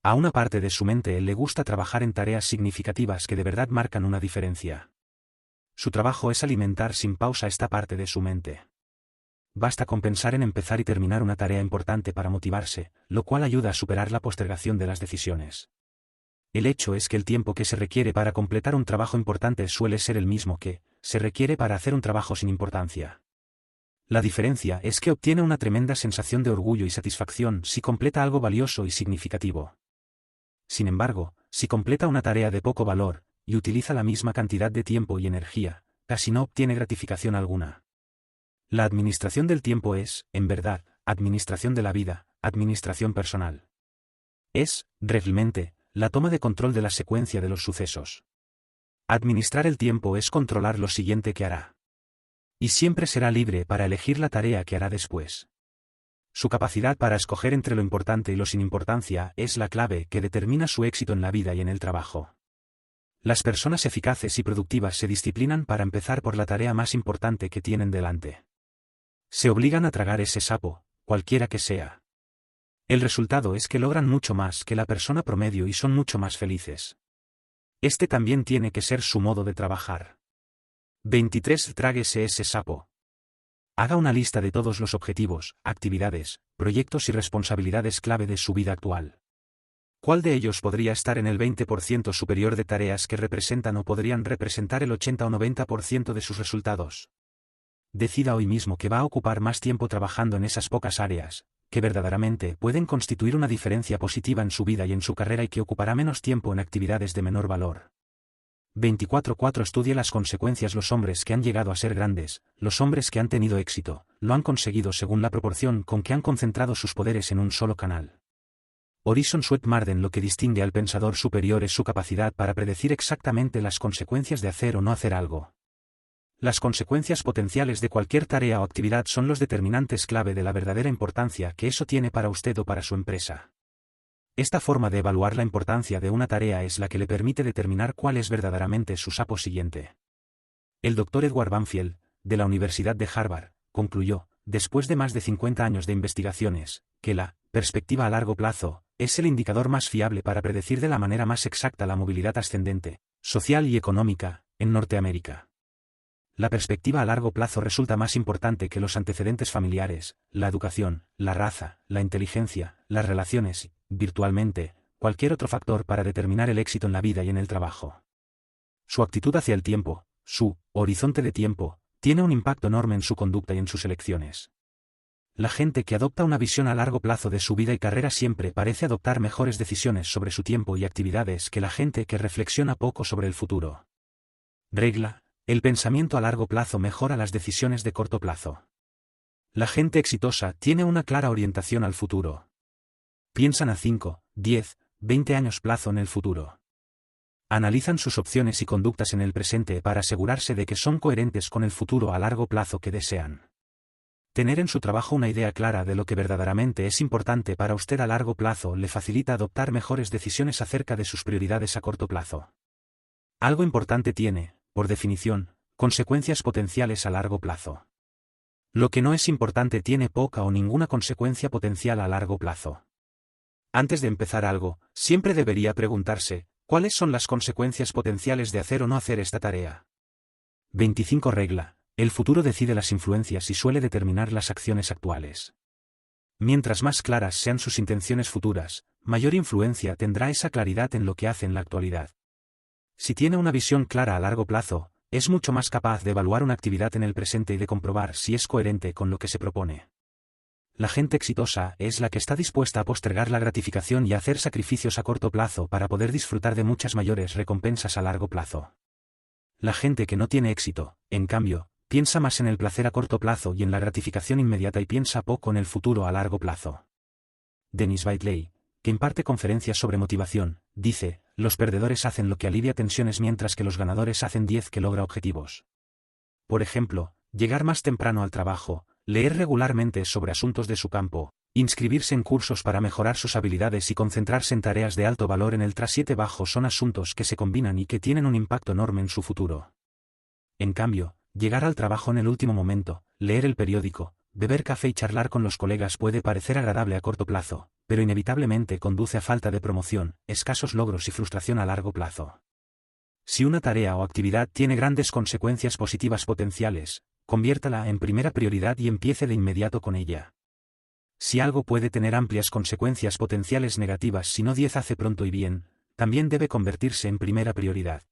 A una parte de su mente le gusta trabajar en tareas significativas que de verdad marcan una diferencia. Su trabajo es alimentar sin pausa esta parte de su mente. Basta con pensar en empezar y terminar una tarea importante para motivarse, lo cual ayuda a superar la postergación de las decisiones. El hecho es que el tiempo que se requiere para completar un trabajo importante suele ser el mismo que se requiere para hacer un trabajo sin importancia. La diferencia es que obtiene una tremenda sensación de orgullo y satisfacción si completa algo valioso y significativo. Sin embargo, si completa una tarea de poco valor, y utiliza la misma cantidad de tiempo y energía, casi no obtiene gratificación alguna. La administración del tiempo es, en verdad, administración de la vida, administración personal. Es, realmente, la toma de control de la secuencia de los sucesos. Administrar el tiempo es controlar lo siguiente que hará. Y siempre será libre para elegir la tarea que hará después. Su capacidad para escoger entre lo importante y lo sin importancia es la clave que determina su éxito en la vida y en el trabajo. Las personas eficaces y productivas se disciplinan para empezar por la tarea más importante que tienen delante. Se obligan a tragar ese sapo, cualquiera que sea. El resultado es que logran mucho más que la persona promedio y son mucho más felices. Este también tiene que ser su modo de trabajar. 23. Tráguese ese sapo. Haga una lista de todos los objetivos, actividades, proyectos y responsabilidades clave de su vida actual. ¿Cuál de ellos podría estar en el 20% superior de tareas que representan o podrían representar el 80 o 90% de sus resultados? Decida hoy mismo que va a ocupar más tiempo trabajando en esas pocas áreas, que verdaderamente pueden constituir una diferencia positiva en su vida y en su carrera y que ocupará menos tiempo en actividades de menor valor. 24. Estudie las consecuencias. Los hombres que han llegado a ser grandes, los hombres que han tenido éxito, lo han conseguido según la proporción con que han concentrado sus poderes en un solo canal. Orison Swett Marden: lo que distingue al pensador superior es su capacidad para predecir exactamente las consecuencias de hacer o no hacer algo. Las consecuencias potenciales de cualquier tarea o actividad son los determinantes clave de la verdadera importancia que eso tiene para usted o para su empresa. Esta forma de evaluar la importancia de una tarea es la que le permite determinar cuál es verdaderamente su sapo siguiente. El Dr. Edward Banfield, de la Universidad de Harvard, concluyó, después de más de 50 años de investigaciones, que la perspectiva a largo plazo es el indicador más fiable para predecir de la manera más exacta la movilidad ascendente, social y económica, en Norteamérica. La perspectiva a largo plazo resulta más importante que los antecedentes familiares, la educación, la raza, la inteligencia, las relaciones, virtualmente, cualquier otro factor para determinar el éxito en la vida y en el trabajo. Su actitud hacia el tiempo, su horizonte de tiempo, tiene un impacto enorme en su conducta y en sus elecciones. La gente que adopta una visión a largo plazo de su vida y carrera siempre parece adoptar mejores decisiones sobre su tiempo y actividades que la gente que reflexiona poco sobre el futuro. Regla: el pensamiento a largo plazo mejora las decisiones de corto plazo. La gente exitosa tiene una clara orientación al futuro. Piensan a 5, 10, 20 años plazo en el futuro. Analizan sus opciones y conductas en el presente para asegurarse de que son coherentes con el futuro a largo plazo que desean. Tener en su trabajo una idea clara de lo que verdaderamente es importante para usted a largo plazo le facilita adoptar mejores decisiones acerca de sus prioridades a corto plazo. Algo importante tiene, por definición, consecuencias potenciales a largo plazo. Lo que no es importante tiene poca o ninguna consecuencia potencial a largo plazo. Antes de empezar algo, siempre debería preguntarse, ¿cuáles son las consecuencias potenciales de hacer o no hacer esta tarea? 25. Regla: el futuro decide las influencias y suele determinar las acciones actuales. Mientras más claras sean sus intenciones futuras, mayor influencia tendrá esa claridad en lo que hace en la actualidad. Si tiene una visión clara a largo plazo, es mucho más capaz de evaluar una actividad en el presente y de comprobar si es coherente con lo que se propone. La gente exitosa es la que está dispuesta a postergar la gratificación y a hacer sacrificios a corto plazo para poder disfrutar de muchas mayores recompensas a largo plazo. La gente que no tiene éxito, en cambio, piensa más en el placer a corto plazo y en la gratificación inmediata y piensa poco en el futuro a largo plazo. Dennis Whiteley, que imparte conferencias sobre motivación, dice, los perdedores hacen lo que alivia tensiones mientras que los ganadores hacen 10 que logra objetivos. Por ejemplo, llegar más temprano al trabajo, leer regularmente sobre asuntos de su campo, inscribirse en cursos para mejorar sus habilidades y concentrarse en tareas de alto valor en el tras 7 bajo son asuntos que se combinan y que tienen un impacto enorme en su futuro. En cambio, llegar al trabajo en el último momento, leer el periódico, beber café y charlar con los colegas puede parecer agradable a corto plazo, pero inevitablemente conduce a falta de promoción, escasos logros y frustración a largo plazo. Si una tarea o actividad tiene grandes consecuencias positivas potenciales, conviértala en primera prioridad y empiece de inmediato con ella. Si algo puede tener amplias consecuencias potenciales negativas si no 10 hace pronto y bien, también debe convertirse en primera prioridad.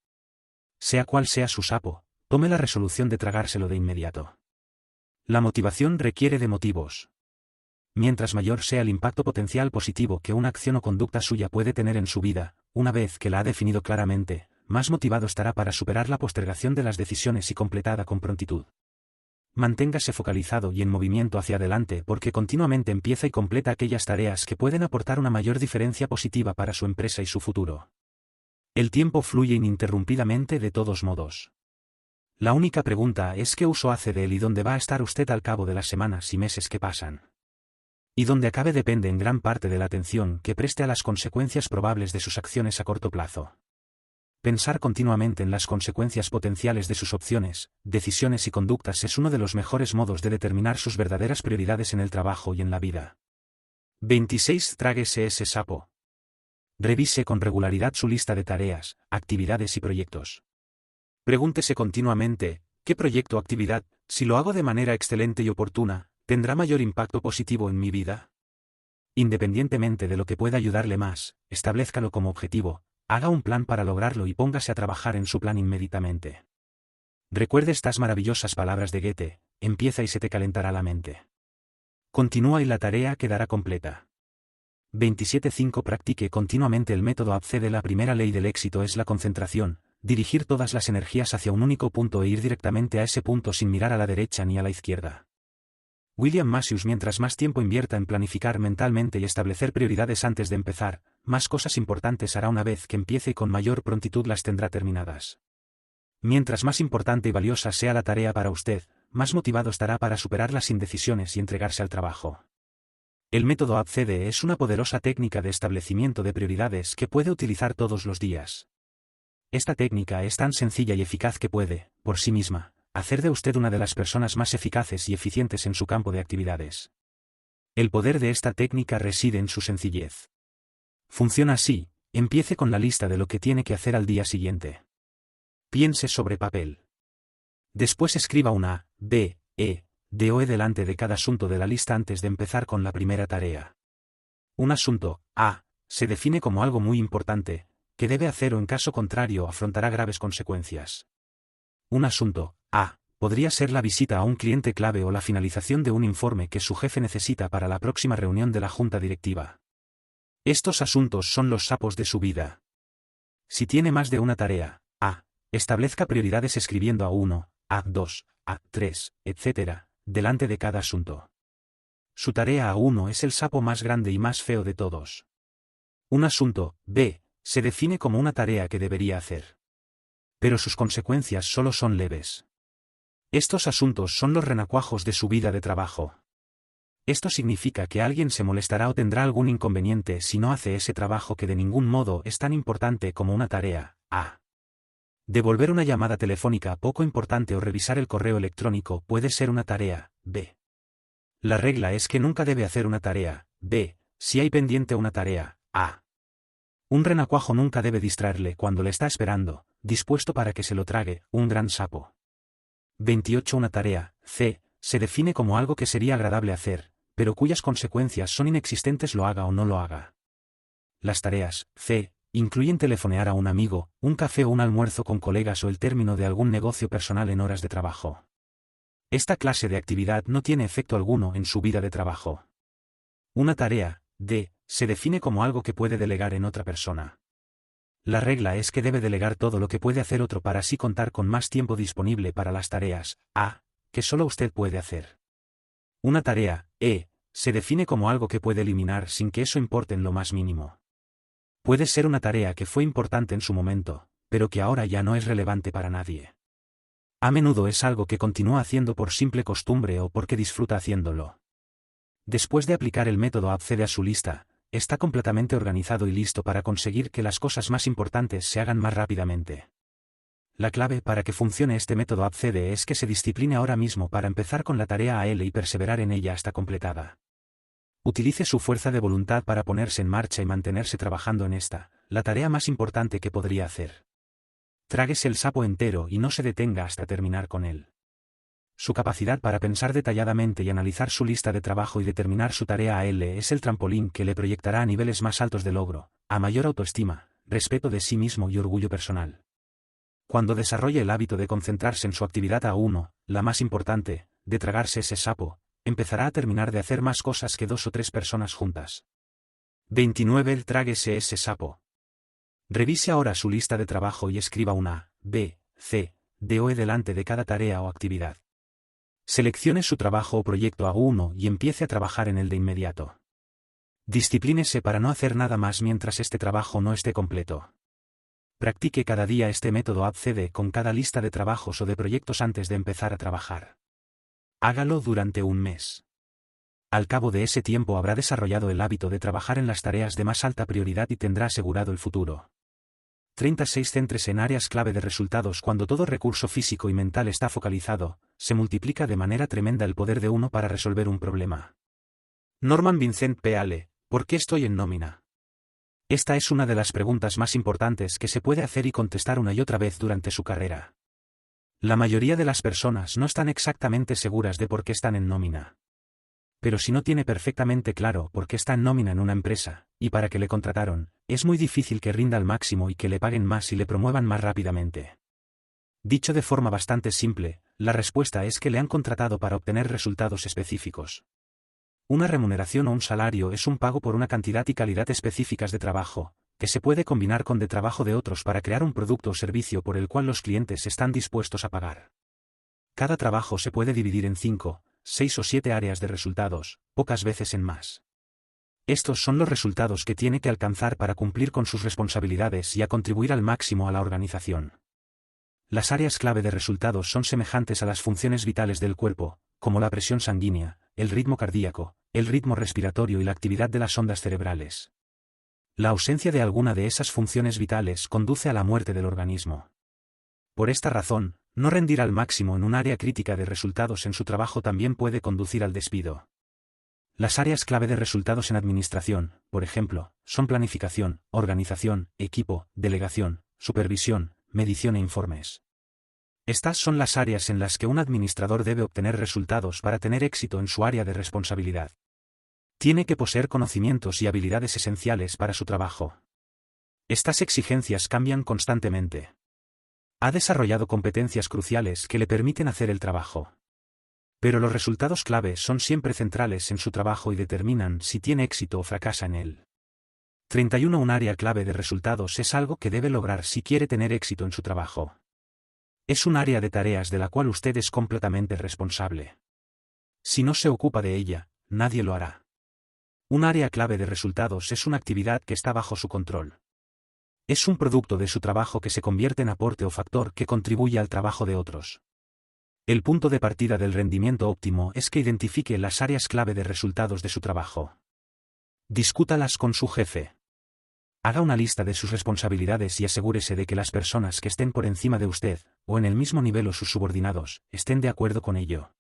Sea cual sea su sapo, tome la resolución de tragárselo de inmediato. La motivación requiere de motivos. Mientras mayor sea el impacto potencial positivo que una acción o conducta suya puede tener en su vida, una vez que la ha definido claramente, más motivado estará para superar la postergación de las decisiones y completada con prontitud. Manténgase focalizado y en movimiento hacia adelante porque continuamente empieza y completa aquellas tareas que pueden aportar una mayor diferencia positiva para su empresa y su futuro. El tiempo fluye ininterrumpidamente de todos modos. La única pregunta es qué uso hace de él y dónde va a estar usted al cabo de las semanas y meses que pasan. Y donde acabe depende en gran parte de la atención que preste a las consecuencias probables de sus acciones a corto plazo. Pensar continuamente en las consecuencias potenciales de sus opciones, decisiones y conductas es uno de los mejores modos de determinar sus verdaderas prioridades en el trabajo y en la vida. 26. Tráguese ese sapo. Revise con regularidad su lista de tareas, actividades y proyectos. Pregúntese continuamente, ¿qué proyecto o actividad, si lo hago de manera excelente y oportuna, tendrá mayor impacto positivo en mi vida? Independientemente de lo que pueda ayudarle más, establezcalo como objetivo. Haga un plan para lograrlo y póngase a trabajar en su plan inmediatamente. Recuerde estas maravillosas palabras de Goethe, empieza y se te calentará la mente. Continúa y la tarea quedará completa. 27.5 Practique continuamente el método ABCD. La primera ley del éxito es la concentración, dirigir todas las energías hacia un único punto e ir directamente a ese punto sin mirar a la derecha ni a la izquierda. William Macius. Mientras más tiempo invierta en planificar mentalmente y establecer prioridades antes de empezar, más cosas importantes hará una vez que empiece y con mayor prontitud las tendrá terminadas. Mientras más importante y valiosa sea la tarea para usted, más motivado estará para superarlas sin decisiones y entregarse al trabajo. El método ABCD es una poderosa técnica de establecimiento de prioridades que puede utilizar todos los días. Esta técnica es tan sencilla y eficaz que puede, por sí misma, hacer de usted una de las personas más eficaces y eficientes en su campo de actividades. El poder de esta técnica reside en su sencillez. Funciona así: empiece con la lista de lo que tiene que hacer al día siguiente. Piense sobre papel. Después escriba una A, B, E, D o E delante de cada asunto de la lista antes de empezar con la primera tarea. Un asunto A se define como algo muy importante, que debe hacer o en caso contrario afrontará graves consecuencias. Un asunto A podría ser la visita a un cliente clave o la finalización de un informe que su jefe necesita para la próxima reunión de la junta directiva. Estos asuntos son los sapos de su vida. Si tiene más de una tarea, A, establezca prioridades escribiendo A1, A2, A3, etc., delante de cada asunto. Su tarea A1 es el sapo más grande y más feo de todos. Un asunto B se define como una tarea que debería hacer. Pero sus consecuencias solo son leves. Estos asuntos son los renacuajos de su vida de trabajo. Esto significa que alguien se molestará o tendrá algún inconveniente si no hace ese trabajo que de ningún modo es tan importante como una tarea A. Devolver una llamada telefónica poco importante o revisar el correo electrónico puede ser una tarea B. La regla es que nunca debe hacer una tarea B si hay pendiente una tarea A. Un renacuajo nunca debe distraerle cuando le está esperando, dispuesto para que se lo trague, un gran sapo. 28 Una tarea C se define como algo que sería agradable hacer, pero cuyas consecuencias son inexistentes lo haga o no lo haga. Las tareas C incluyen telefonear a un amigo, un café o un almuerzo con colegas o el término de algún negocio personal en horas de trabajo. Esta clase de actividad no tiene efecto alguno en su vida de trabajo. Una tarea, D, se define como algo que puede delegar en otra persona. La regla es que debe delegar todo lo que puede hacer otro para así contar con más tiempo disponible para las tareas, A, que solo usted puede hacer. Una tarea, E, se define como algo que puede eliminar sin que eso importe en lo más mínimo. Puede ser una tarea que fue importante en su momento, pero que ahora ya no es relevante para nadie. A menudo es algo que continúa haciendo por simple costumbre o porque disfruta haciéndolo. Después de aplicar el método accede a su lista, está completamente organizado y listo para conseguir que las cosas más importantes se hagan más rápidamente. La clave para que funcione este método accede es que se discipline ahora mismo para empezar con la tarea AL y perseverar en ella hasta completada. Utilice su fuerza de voluntad para ponerse en marcha y mantenerse trabajando en esta, la tarea más importante que podría hacer. Tráguese el sapo entero y no se detenga hasta terminar con él. Su capacidad para pensar detalladamente y analizar su lista de trabajo y determinar su tarea AL es el trampolín que le proyectará a niveles más altos de logro, a mayor autoestima, respeto de sí mismo y orgullo personal. Cuando desarrolle el hábito de concentrarse en su actividad A1, la más importante, de tragarse ese sapo, empezará a terminar de hacer más cosas que 2 o 3 personas juntas. 29. El tráguese ese sapo. Revise ahora su lista de trabajo y escriba una A, B, C, D o E delante de cada tarea o actividad. Seleccione su trabajo o proyecto A1 y empiece a trabajar en él de inmediato. Disciplínese para no hacer nada más mientras este trabajo no esté completo. Practique cada día este método ABCD con cada lista de trabajos o de proyectos antes de empezar a trabajar. Hágalo durante un mes. Al cabo de ese tiempo habrá desarrollado el hábito de trabajar en las tareas de más alta prioridad y tendrá asegurado el futuro. 36. Céntrese en áreas clave de resultados. Cuando todo recurso físico y mental está focalizado, se multiplica de manera tremenda el poder de uno para resolver un problema. Norman Vincent Peale, ¿por qué estoy en nómina? Esta es una de las preguntas más importantes que se puede hacer y contestar una y otra vez durante su carrera. La mayoría de las personas no están exactamente seguras de por qué están en nómina. Pero si no tiene perfectamente claro por qué está en nómina en una empresa, y para qué le contrataron, es muy difícil que rinda al máximo y que le paguen más y le promuevan más rápidamente. Dicho de forma bastante simple, la respuesta es que le han contratado para obtener resultados específicos. Una remuneración o un salario es un pago por una cantidad y calidad específicas de trabajo, que se puede combinar con de trabajo de otros para crear un producto o servicio por el cual los clientes están dispuestos a pagar. Cada trabajo se puede dividir en 5, 6 o 7 áreas de resultados, pocas veces en más. Estos son los resultados que tiene que alcanzar para cumplir con sus responsabilidades y a contribuir al máximo a la organización. Las áreas clave de resultados son semejantes a las funciones vitales del cuerpo, como la presión sanguínea, el ritmo cardíaco, el ritmo respiratorio y la actividad de las ondas cerebrales. La ausencia de alguna de esas funciones vitales conduce a la muerte del organismo. Por esta razón, no rendir al máximo en un área crítica de resultados en su trabajo también puede conducir al despido. Las áreas clave de resultados en administración, por ejemplo, son planificación, organización, equipo, delegación, supervisión, medición e informes. Estas son las áreas en las que un administrador debe obtener resultados para tener éxito en su área de responsabilidad. Tiene que poseer conocimientos y habilidades esenciales para su trabajo. Estas exigencias cambian constantemente. Ha desarrollado competencias cruciales que le permiten hacer el trabajo. Pero los resultados clave son siempre centrales en su trabajo y determinan si tiene éxito o fracasa en él. 31. Un área clave de resultados es algo que debe lograr si quiere tener éxito en su trabajo. Es un área de tareas de la cual usted es completamente responsable. Si no se ocupa de ella, nadie lo hará. Un área clave de resultados es una actividad que está bajo su control. Es un producto de su trabajo que se convierte en aporte o factor que contribuye al trabajo de otros. El punto de partida del rendimiento óptimo es que identifique las áreas clave de resultados de su trabajo. Discútalas con su jefe. Haga una lista de sus responsabilidades y asegúrese de que las personas que estén por encima de usted, o en el mismo nivel o sus subordinados, estén de acuerdo con ello.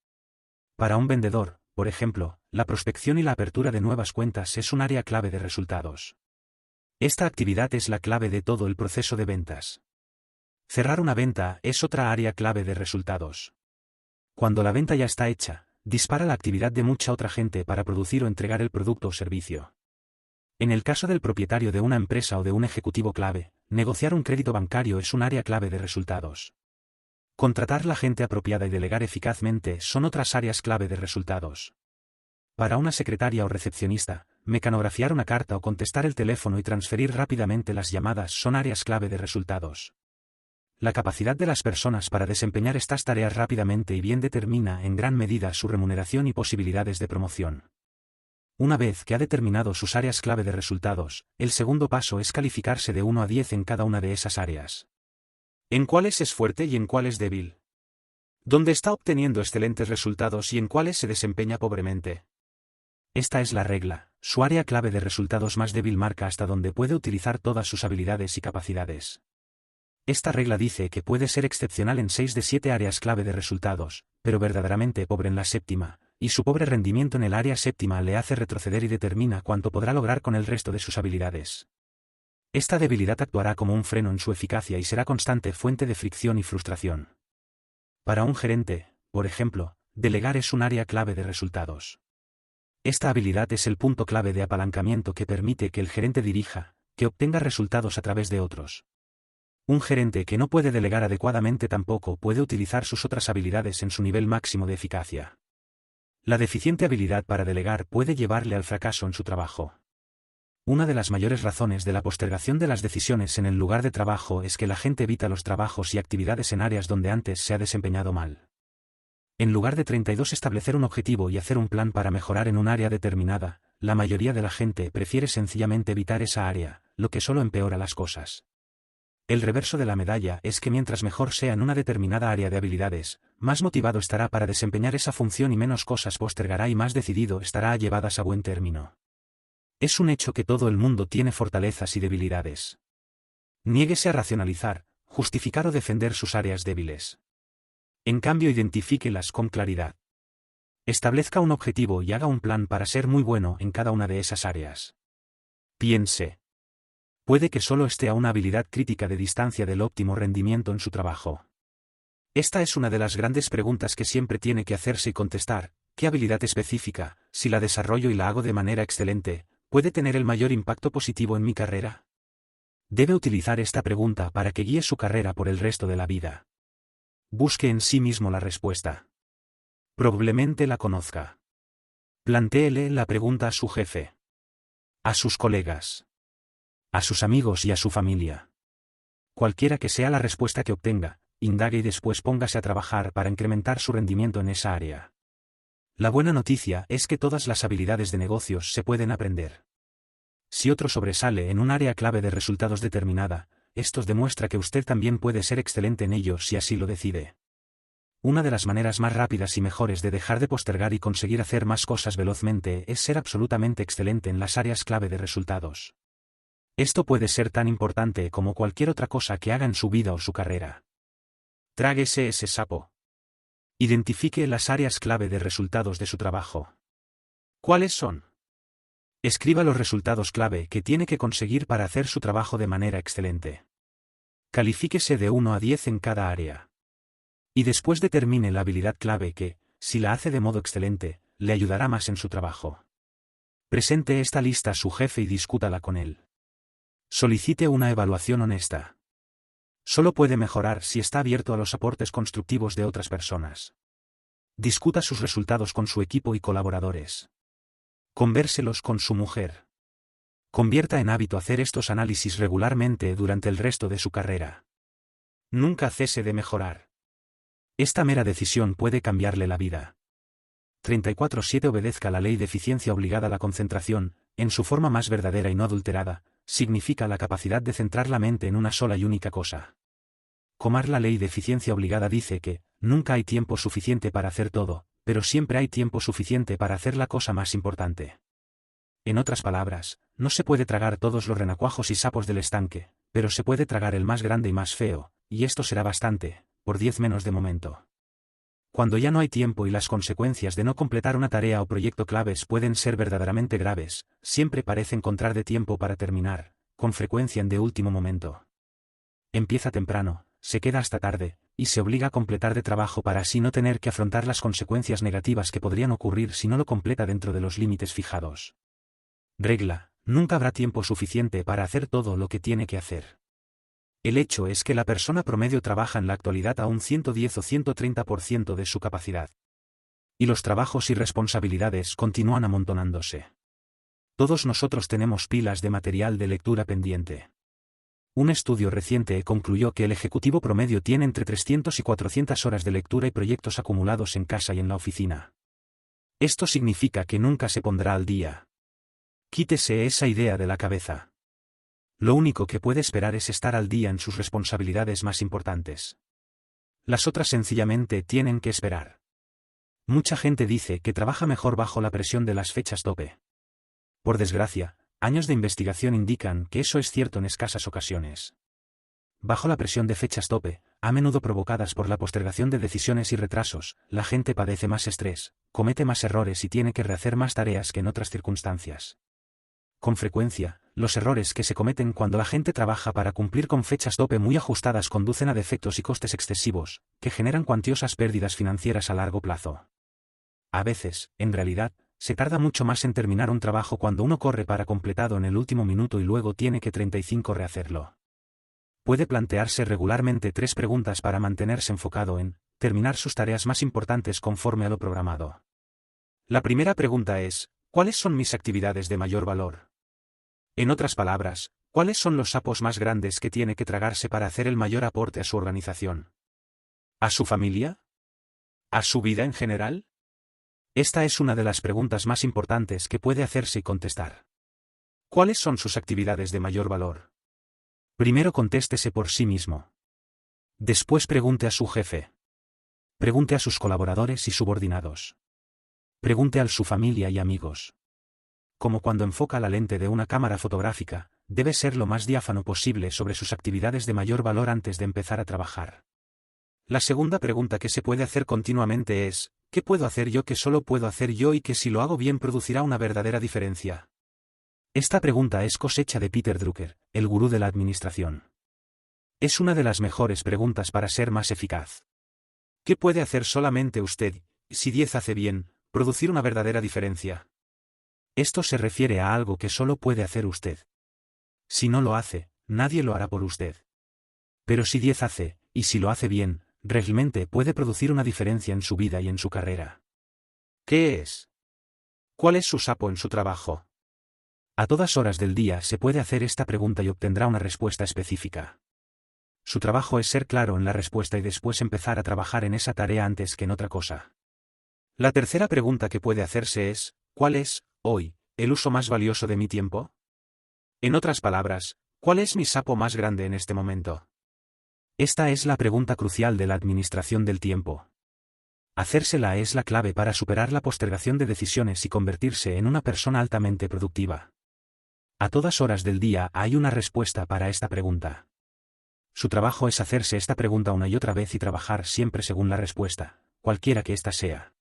Para un vendedor, por ejemplo, la prospección y la apertura de nuevas cuentas es un área clave de resultados. Esta actividad es la clave de todo el proceso de ventas. Cerrar una venta es otra área clave de resultados. Cuando la venta ya está hecha, dispara la actividad de mucha otra gente para producir o entregar el producto o servicio. En el caso del propietario de una empresa o de un ejecutivo clave, negociar un crédito bancario es un área clave de resultados. Contratar la gente apropiada y delegar eficazmente son otras áreas clave de resultados. Para una secretaria o recepcionista, mecanografiar una carta o contestar el teléfono y transferir rápidamente las llamadas son áreas clave de resultados. La capacidad de las personas para desempeñar estas tareas rápidamente y bien determina en gran medida su remuneración y posibilidades de promoción. Una vez que ha determinado sus áreas clave de resultados, el segundo paso es calificarse de 1 a 10 en cada una de esas áreas. ¿En cuáles es fuerte y en cuáles débil? ¿Dónde está obteniendo excelentes resultados y en cuáles se desempeña pobremente? Esta es la regla: su área clave de resultados más débil marca hasta dónde puede utilizar todas sus habilidades y capacidades. Esta regla dice que puede ser excepcional en 6 de 7 áreas clave de resultados, pero verdaderamente pobre en la séptima, y su pobre rendimiento en el área séptima le hace retroceder y determina cuánto podrá lograr con el resto de sus habilidades. Esta debilidad actuará como un freno en su eficacia y será constante fuente de fricción y frustración. Para un gerente, por ejemplo, delegar es un área clave de resultados. Esta habilidad es el punto clave de apalancamiento que permite que el gerente dirija, que obtenga resultados a través de otros. Un gerente que no puede delegar adecuadamente tampoco puede utilizar sus otras habilidades en su nivel máximo de eficacia. La deficiente habilidad para delegar puede llevarle al fracaso en su trabajo. Una de las mayores razones de la postergación de las decisiones en el lugar de trabajo es que la gente evita los trabajos y actividades en áreas donde antes se ha desempeñado mal. En lugar de 32 establecer un objetivo y hacer un plan para mejorar en un área determinada, la mayoría de la gente prefiere sencillamente evitar esa área, lo que solo empeora las cosas. El reverso de la medalla es que mientras mejor sea en una determinada área de habilidades, más motivado estará para desempeñar esa función y menos cosas postergará y más decidido estará a llevadas a buen término. Es un hecho que todo el mundo tiene fortalezas y debilidades. Niéguese a racionalizar, justificar o defender sus áreas débiles. En cambio, identifíquelas con claridad. Establezca un objetivo y haga un plan para ser muy bueno en cada una de esas áreas. Piense. Puede que solo esté a una habilidad crítica de distancia del óptimo rendimiento en su trabajo. Esta es una de las grandes preguntas que siempre tiene que hacerse y contestar: ¿qué habilidad específica, si la desarrollo y la hago de manera excelente, puede tener el mayor impacto positivo en mi carrera? Debe utilizar esta pregunta para que guíe su carrera por el resto de la vida. Busque en sí mismo la respuesta. Probablemente la conozca. Plantéele la pregunta a su jefe, a sus colegas, a sus amigos y a su familia. Cualquiera que sea la respuesta que obtenga, indague y después póngase a trabajar para incrementar su rendimiento en esa área. La buena noticia es que todas las habilidades de negocios se pueden aprender. Si otro sobresale en un área clave de resultados determinada, esto demuestra que usted también puede ser excelente en ello si así lo decide. Una de las maneras más rápidas y mejores de dejar de postergar y conseguir hacer más cosas velozmente es ser absolutamente excelente en las áreas clave de resultados. Esto puede ser tan importante como cualquier otra cosa que haga en su vida o su carrera. Tráguese ese sapo. Identifique las áreas clave de resultados de su trabajo. ¿Cuáles son? Escriba los resultados clave que tiene que conseguir para hacer su trabajo de manera excelente. Califíquese de 1 a 10 en cada área. Y después determine la habilidad clave que, si la hace de modo excelente, le ayudará más en su trabajo. Presente esta lista a su jefe y discútala con él. Solicite una evaluación honesta. Solo puede mejorar si está abierto a los aportes constructivos de otras personas. Discuta sus resultados con su equipo y colaboradores. Convérselos con su mujer. Convierta en hábito hacer estos análisis regularmente durante el resto de su carrera. Nunca cese de mejorar. Esta mera decisión puede cambiarle la vida. 34.7 Obedezca la ley de eficiencia obligada. La concentración, en su forma más verdadera y no adulterada, significa la capacidad de centrar la mente en una sola y única cosa. Comar la ley de eficiencia obligada dice que, nunca hay tiempo suficiente para hacer todo, pero siempre hay tiempo suficiente para hacer la cosa más importante. En otras palabras, no se puede tragar todos los renacuajos y sapos del estanque, pero se puede tragar el más grande y más feo, y esto será bastante, por 10 menos de momento. Cuando ya no hay tiempo y las consecuencias de no completar una tarea o proyecto claves pueden ser verdaderamente graves, siempre parece encontrar de tiempo para terminar, con frecuencia en de último momento. Empieza temprano, se queda hasta tarde, y se obliga a completar de trabajo para así no tener que afrontar las consecuencias negativas que podrían ocurrir si no lo completa dentro de los límites fijados. Regla: nunca habrá tiempo suficiente para hacer todo lo que tiene que hacer. El hecho es que la persona promedio trabaja en la actualidad a un 110 o 130% de su capacidad. Y los trabajos y responsabilidades continúan amontonándose. Todos nosotros tenemos pilas de material de lectura pendiente. Un estudio reciente concluyó que el ejecutivo promedio tiene entre 300 y 400 horas de lectura y proyectos acumulados en casa y en la oficina. Esto significa que nunca se pondrá al día. Quítese esa idea de la cabeza. Lo único que puede esperar es estar al día en sus responsabilidades más importantes. Las otras sencillamente tienen que esperar. Mucha gente dice que trabaja mejor bajo la presión de las fechas tope. Por desgracia, años de investigación indican que eso es cierto en escasas ocasiones. Bajo la presión de fechas tope, a menudo provocadas por la postergación de decisiones y retrasos, la gente padece más estrés, comete más errores y tiene que rehacer más tareas que en otras circunstancias. Con frecuencia, los errores que se cometen cuando la gente trabaja para cumplir con fechas tope muy ajustadas conducen a defectos y costes excesivos, que generan cuantiosas pérdidas financieras a largo plazo. A veces, en realidad, se tarda mucho más en terminar un trabajo cuando uno corre para completado en el último minuto y luego tiene que 35 rehacerlo. Puede plantearse regularmente 3 preguntas para mantenerse enfocado en terminar sus tareas más importantes conforme a lo programado. La primera pregunta es, ¿cuáles son mis actividades de mayor valor? En otras palabras, ¿cuáles son los sapos más grandes que tiene que tragarse para hacer el mayor aporte a su organización? ¿A su familia? ¿A su vida en general? Esta es una de las preguntas más importantes que puede hacerse y contestar. ¿Cuáles son sus actividades de mayor valor? Primero contéstese por sí mismo. Después pregunte a su jefe. Pregunte a sus colaboradores y subordinados. Pregunte a su familia y amigos. Como cuando enfoca la lente de una cámara fotográfica, debe ser lo más diáfano posible sobre sus actividades de mayor valor antes de empezar a trabajar. La segunda pregunta que se puede hacer continuamente es, ¿qué puedo hacer yo que solo puedo hacer yo y que si lo hago bien producirá una verdadera diferencia? Esta pregunta es cosecha de Peter Drucker, el gurú de la administración. Es una de las mejores preguntas para ser más eficaz. ¿Qué puede hacer solamente usted, si 10 hace bien, producir una verdadera diferencia? Esto se refiere a algo que solo puede hacer usted. Si no lo hace, nadie lo hará por usted. Pero si 10 hace, y si lo hace bien, realmente puede producir una diferencia en su vida y en su carrera. ¿Qué es? ¿Cuál es su sapo en su trabajo? A todas horas del día se puede hacer esta pregunta y obtendrá una respuesta específica. Su trabajo es ser claro en la respuesta y después empezar a trabajar en esa tarea antes que en otra cosa. La tercera pregunta que puede hacerse es, ¿cuál es, hoy, el uso más valioso de mi tiempo? En otras palabras, ¿cuál es mi sapo más grande en este momento? Esta es la pregunta crucial de la administración del tiempo. Hacérsela es la clave para superar la postergación de decisiones y convertirse en una persona altamente productiva. A todas horas del día hay una respuesta para esta pregunta. Su trabajo es hacerse esta pregunta una y otra vez y trabajar siempre según la respuesta, cualquiera que ésta sea.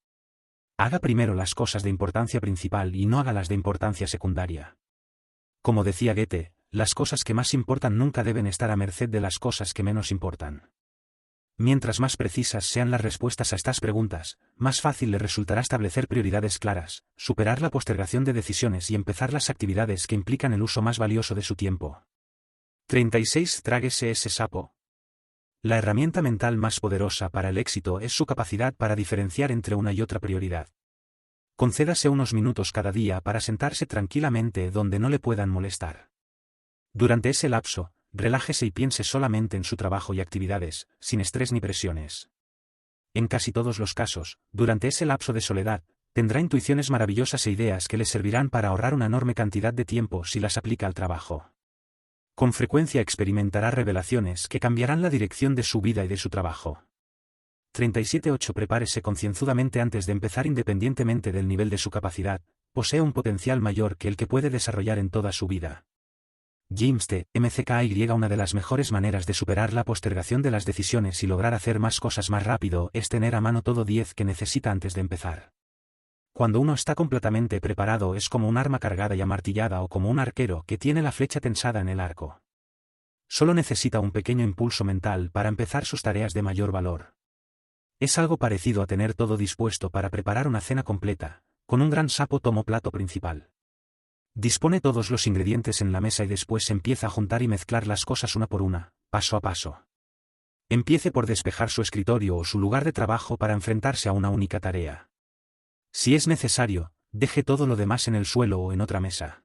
Haga primero las cosas de importancia principal y no haga las de importancia secundaria. Como decía Goethe, las cosas que más importan nunca deben estar a merced de las cosas que menos importan. Mientras más precisas sean las respuestas a estas preguntas, más fácil le resultará establecer prioridades claras, superar la postergación de decisiones y empezar las actividades que implican el uso más valioso de su tiempo. 36. Tráguese ese sapo. La herramienta mental más poderosa para el éxito es su capacidad para diferenciar entre una y otra prioridad. Concédase unos minutos cada día para sentarse tranquilamente donde no le puedan molestar. Durante ese lapso, relájese y piense solamente en su trabajo y actividades, sin estrés ni presiones. En casi todos los casos, durante ese lapso de soledad, tendrá intuiciones maravillosas e ideas que le servirán para ahorrar una enorme cantidad de tiempo si las aplica al trabajo. Con frecuencia experimentará revelaciones que cambiarán la dirección de su vida y de su trabajo. 37.8. Prepárese concienzudamente antes de empezar independientemente del nivel de su capacidad, posee un potencial mayor que el que puede desarrollar en toda su vida. James T. McKay. Una de las mejores maneras de superar la postergación de las decisiones y lograr hacer más cosas más rápido es tener a mano todo 10 que necesita antes de empezar. Cuando uno está completamente preparado es como un arma cargada y amartillada o como un arquero que tiene la flecha tensada en el arco. Solo necesita un pequeño impulso mental para empezar sus tareas de mayor valor. Es algo parecido a tener todo dispuesto para preparar una cena completa, con un gran sapo como plato principal. Dispone todos los ingredientes en la mesa y después empieza a juntar y mezclar las cosas una por una, paso a paso. Empiece por despejar su escritorio o su lugar de trabajo para enfrentarse a una única tarea. Si es necesario, deje todo lo demás en el suelo o en otra mesa.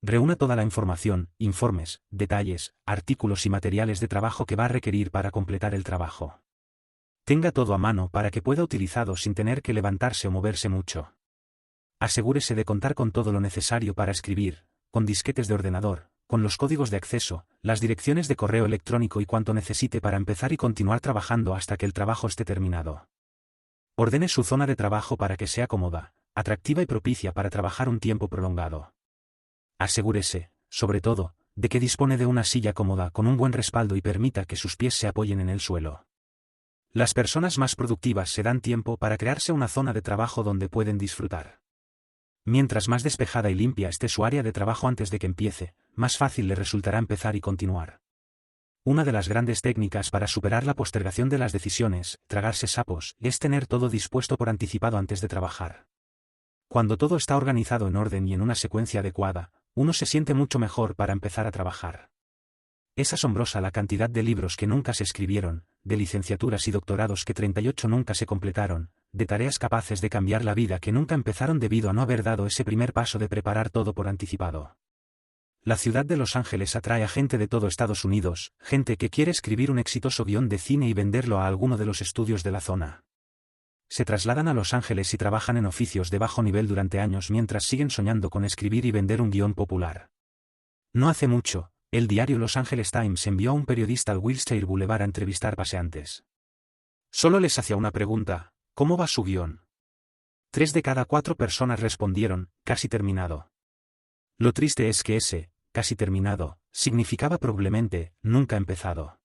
Reúna toda la información, informes, detalles, artículos y materiales de trabajo que va a requerir para completar el trabajo. Tenga todo a mano para que pueda utilizarlo sin tener que levantarse o moverse mucho. Asegúrese de contar con todo lo necesario para escribir, con disquetes de ordenador, con los códigos de acceso, las direcciones de correo electrónico y cuanto necesite para empezar y continuar trabajando hasta que el trabajo esté terminado. Ordene su zona de trabajo para que sea cómoda, atractiva y propicia para trabajar un tiempo prolongado. Asegúrese, sobre todo, de que dispone de una silla cómoda con un buen respaldo y permita que sus pies se apoyen en el suelo. Las personas más productivas se dan tiempo para crearse una zona de trabajo donde pueden disfrutar. Mientras más despejada y limpia esté su área de trabajo antes de que empiece, más fácil le resultará empezar y continuar. Una de las grandes técnicas para superar la postergación de las decisiones, tragarse sapos, es tener todo dispuesto por anticipado antes de trabajar. Cuando todo está organizado en orden y en una secuencia adecuada, uno se siente mucho mejor para empezar a trabajar. Es asombrosa la cantidad de libros que nunca se escribieron, de licenciaturas y doctorados que 38 nunca se completaron, de tareas capaces de cambiar la vida que nunca empezaron debido a no haber dado ese primer paso de preparar todo por anticipado. La ciudad de Los Ángeles atrae a gente de todo Estados Unidos, gente que quiere escribir un exitoso guión de cine y venderlo a alguno de los estudios de la zona. Se trasladan a Los Ángeles y trabajan en oficios de bajo nivel durante años mientras siguen soñando con escribir y vender un guión popular. No hace mucho, el diario Los Angeles Times envió a un periodista al Wilshire Boulevard a entrevistar paseantes. Solo les hacía una pregunta: ¿cómo va su guión? 3 de cada 4 personas respondieron: casi terminado. Lo triste es que ese, casi terminado, significaba probablemente, nunca empezado.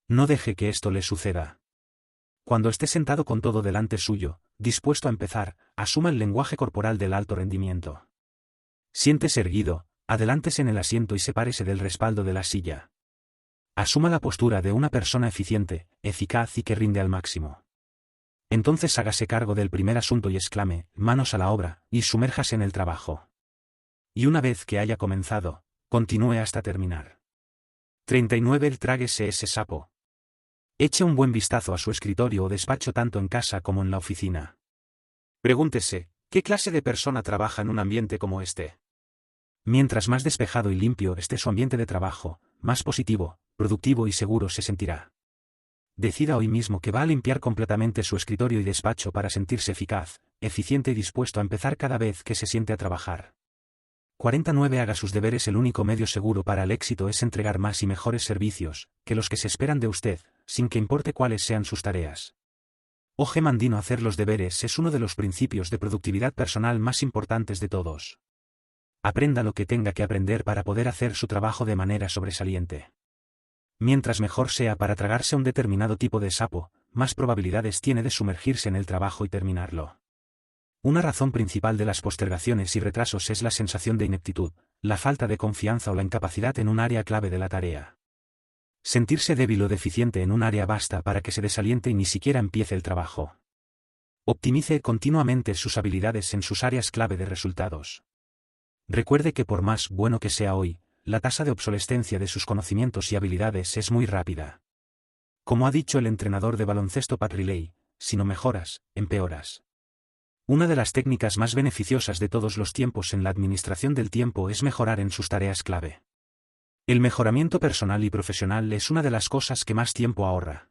No deje que esto le suceda. Cuando esté sentado con todo delante suyo, dispuesto a empezar, asuma el lenguaje corporal del alto rendimiento. Siéntese erguido, adelántese en el asiento y sepárese del respaldo de la silla. Asuma la postura de una persona eficiente, eficaz y que rinde al máximo. Entonces hágase cargo del primer asunto y exclame: manos a la obra, y sumérjase en el trabajo. Y una vez que haya comenzado, continúe hasta terminar. 39. Tráguese ese sapo. Eche un buen vistazo a su escritorio o despacho tanto en casa como en la oficina. Pregúntese: ¿qué clase de persona trabaja en un ambiente como este? Mientras más despejado y limpio esté su ambiente de trabajo, más positivo, productivo y seguro se sentirá. Decida hoy mismo que va a limpiar completamente su escritorio y despacho para sentirse eficaz, eficiente y dispuesto a empezar cada vez que se siente a trabajar. 49. Haga sus deberes. El único medio seguro para el éxito es entregar más y mejores servicios que los que se esperan de usted, sin que importe cuáles sean sus tareas. Oje Mandino: hacer los deberes es uno de los principios de productividad personal más importantes de todos. Aprenda lo que tenga que aprender para poder hacer su trabajo de manera sobresaliente. Mientras mejor sea para tragarse un determinado tipo de sapo, más probabilidades tiene de sumergirse en el trabajo y terminarlo. Una razón principal de las postergaciones y retrasos es la sensación de ineptitud, la falta de confianza o la incapacidad en un área clave de la tarea. Sentirse débil o deficiente en un área basta para que se desaliente y ni siquiera empiece el trabajo. Optimice continuamente sus habilidades en sus áreas clave de resultados. Recuerde que por más bueno que sea hoy, la tasa de obsolescencia de sus conocimientos y habilidades es muy rápida. Como ha dicho el entrenador de baloncesto Pat Riley, si no mejoras, empeoras. Una de las técnicas más beneficiosas de todos los tiempos en la administración del tiempo es mejorar en sus tareas clave. El mejoramiento personal y profesional es una de las cosas que más tiempo ahorra.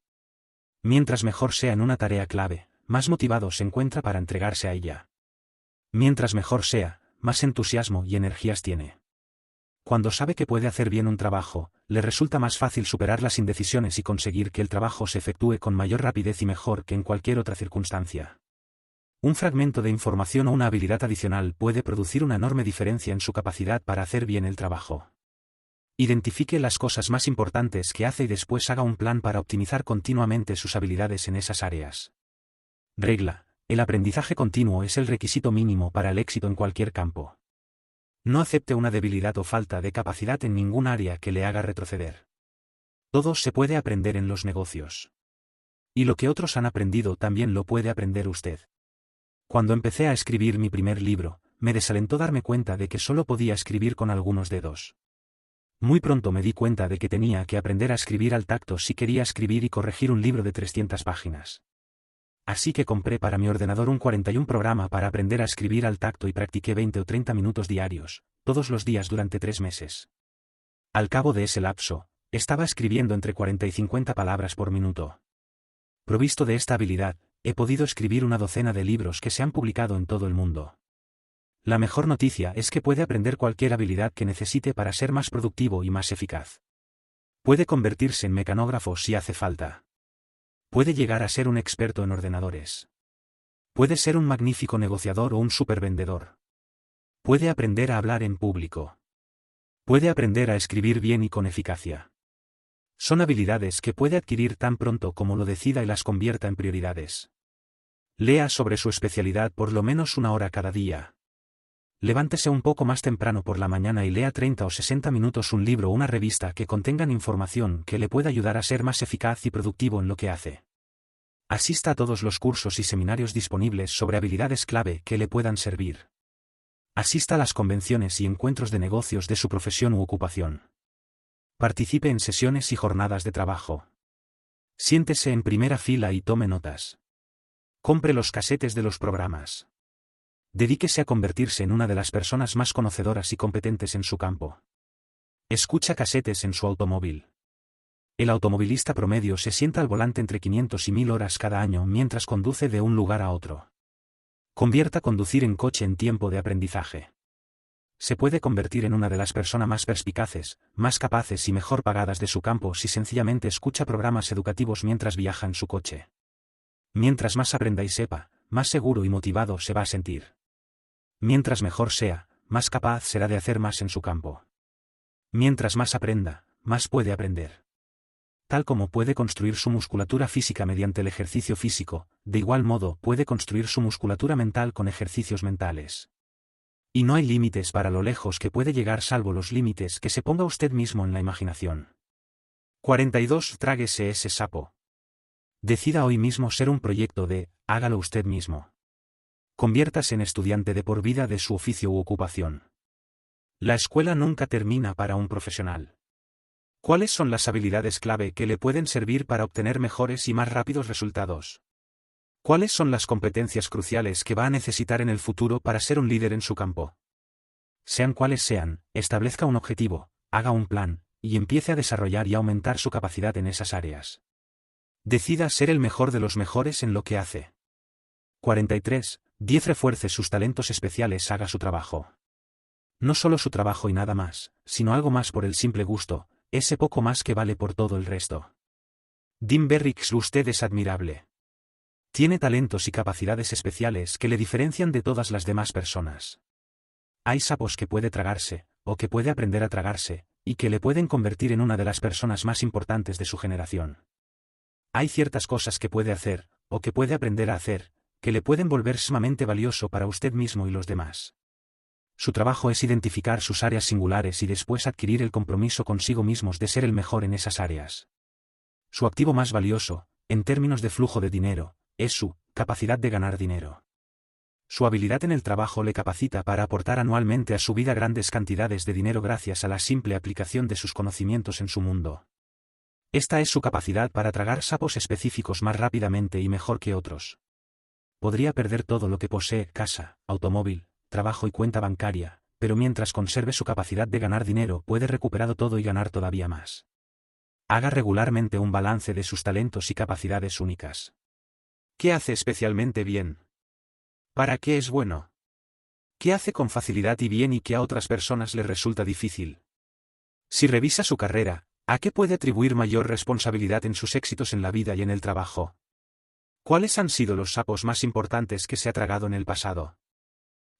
Mientras mejor sea en una tarea clave, más motivado se encuentra para entregarse a ella. Mientras mejor sea, más entusiasmo y energías tiene. Cuando sabe que puede hacer bien un trabajo, le resulta más fácil superar las indecisiones y conseguir que el trabajo se efectúe con mayor rapidez y mejor que en cualquier otra circunstancia. Un fragmento de información o una habilidad adicional puede producir una enorme diferencia en su capacidad para hacer bien el trabajo. Identifique las cosas más importantes que hace y después haga un plan para optimizar continuamente sus habilidades en esas áreas. Regla: el aprendizaje continuo es el requisito mínimo para el éxito en cualquier campo. No acepte una debilidad o falta de capacidad en ningún área que le haga retroceder. Todo se puede aprender en los negocios. Y lo que otros han aprendido también lo puede aprender usted. Cuando empecé a escribir mi primer libro, me desalentó darme cuenta de que solo podía escribir con algunos dedos. Muy pronto me di cuenta de que tenía que aprender a escribir al tacto si quería escribir y corregir un libro de 300 páginas. Así que compré para mi ordenador un 41 programa para aprender a escribir al tacto y practiqué 20 o 30 minutos diarios, todos los días durante 3 meses. Al cabo de ese lapso, estaba escribiendo entre 40 y 50 palabras por minuto. Provisto de esta habilidad, he podido escribir una docena de libros que se han publicado en todo el mundo. La mejor noticia es que puede aprender cualquier habilidad que necesite para ser más productivo y más eficaz. Puede convertirse en mecanógrafo si hace falta. Puede llegar a ser un experto en ordenadores. Puede ser un magnífico negociador o un supervendedor. Puede aprender a hablar en público. Puede aprender a escribir bien y con eficacia. Son habilidades que puede adquirir tan pronto como lo decida y las convierta en prioridades. Lea sobre su especialidad por lo menos 1 hora cada día. Levántese un poco más temprano por la mañana y lea 30 o 60 minutos un libro o una revista que contengan información que le pueda ayudar a ser más eficaz y productivo en lo que hace. Asista a todos los cursos y seminarios disponibles sobre habilidades clave que le puedan servir. Asista a las convenciones y encuentros de negocios de su profesión u ocupación. Participe en sesiones y jornadas de trabajo. Siéntese en primera fila y tome notas. Compre los casetes de los programas. Dedíquese a convertirse en una de las personas más conocedoras y competentes en su campo. Escucha casetes en su automóvil. El automovilista promedio se sienta al volante entre 500 y 1000 horas cada año mientras conduce de un lugar a otro. Convierta conducir en coche en tiempo de aprendizaje. Se puede convertir en una de las personas más perspicaces, más capaces y mejor pagadas de su campo si sencillamente escucha programas educativos mientras viaja en su coche. Mientras más aprenda y sepa, más seguro y motivado se va a sentir. Mientras mejor sea, más capaz será de hacer más en su campo. Mientras más aprenda, más puede aprender. Tal como puede construir su musculatura física mediante el ejercicio físico, de igual modo puede construir su musculatura mental con ejercicios mentales. Y no hay límites para lo lejos que puede llegar salvo los límites que se ponga usted mismo en la imaginación. 42. Tráguese ese sapo. Decida hoy mismo ser un proyecto de, hágalo usted mismo. Conviértase en estudiante de por vida de su oficio u ocupación. La escuela nunca termina para un profesional. ¿Cuáles son las habilidades clave que le pueden servir para obtener mejores y más rápidos resultados? ¿Cuáles son las competencias cruciales que va a necesitar en el futuro para ser un líder en su campo? Sean cuales sean, establezca un objetivo, haga un plan, y empiece a desarrollar y aumentar su capacidad en esas áreas. Decida ser el mejor de los mejores en lo que hace. 43. 10. Refuerce sus talentos especiales, haga su trabajo. No solo su trabajo y nada más, sino algo más por el simple gusto, ese poco más que vale por todo el resto. Dean Berrix, usted es admirable. Tiene talentos y capacidades especiales que le diferencian de todas las demás personas. Hay sapos que puede tragarse, o que puede aprender a tragarse, y que le pueden convertir en una de las personas más importantes de su generación. Hay ciertas cosas que puede hacer, o que puede aprender a hacer, que le pueden volver sumamente valioso para usted mismo y los demás. Su trabajo es identificar sus áreas singulares y después adquirir el compromiso consigo mismos de ser el mejor en esas áreas. Su activo más valioso, en términos de flujo de dinero, es su capacidad de ganar dinero. Su habilidad en el trabajo le capacita para aportar anualmente a su vida grandes cantidades de dinero gracias a la simple aplicación de sus conocimientos en su mundo. Esta es su capacidad para tragar sapos específicos más rápidamente y mejor que otros. Podría perder todo lo que posee, casa, automóvil, trabajo y cuenta bancaria, pero mientras conserve su capacidad de ganar dinero puede recuperar todo y ganar todavía más. Haga regularmente un balance de sus talentos y capacidades únicas. ¿Qué hace especialmente bien? ¿Para qué es bueno? ¿Qué hace con facilidad y bien y que a otras personas les resulta difícil? Si revisa su carrera, ¿a qué puede atribuir mayor responsabilidad en sus éxitos en la vida y en el trabajo? ¿Cuáles han sido los sapos más importantes que se ha tragado en el pasado?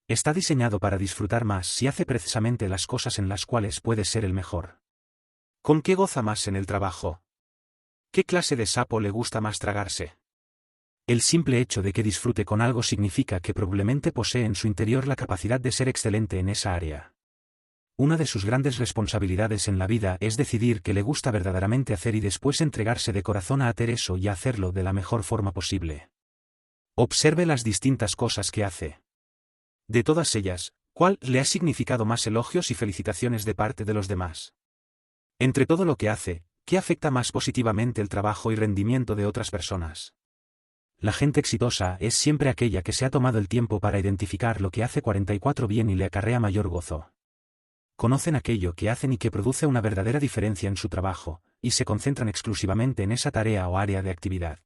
Está diseñado para disfrutar más si hace precisamente las cosas en las cuales puede ser el mejor. ¿Con qué goza más en el trabajo? ¿Qué clase de sapo le gusta más tragarse? El simple hecho de que disfrute con algo significa que probablemente posee en su interior la capacidad de ser excelente en esa área. Una de sus grandes responsabilidades en la vida es decidir qué le gusta verdaderamente hacer y después entregarse de corazón a hacer eso y a hacerlo de la mejor forma posible. Observe las distintas cosas que hace. De todas ellas, ¿cuál le ha significado más elogios y felicitaciones de parte de los demás? Entre todo lo que hace, ¿qué afecta más positivamente el trabajo y rendimiento de otras personas? La gente exitosa es siempre aquella que se ha tomado el tiempo para identificar lo que hace 44 bien y le acarrea mayor gozo. Conocen aquello que hacen y que produce una verdadera diferencia en su trabajo, y se concentran exclusivamente en esa tarea o área de actividad.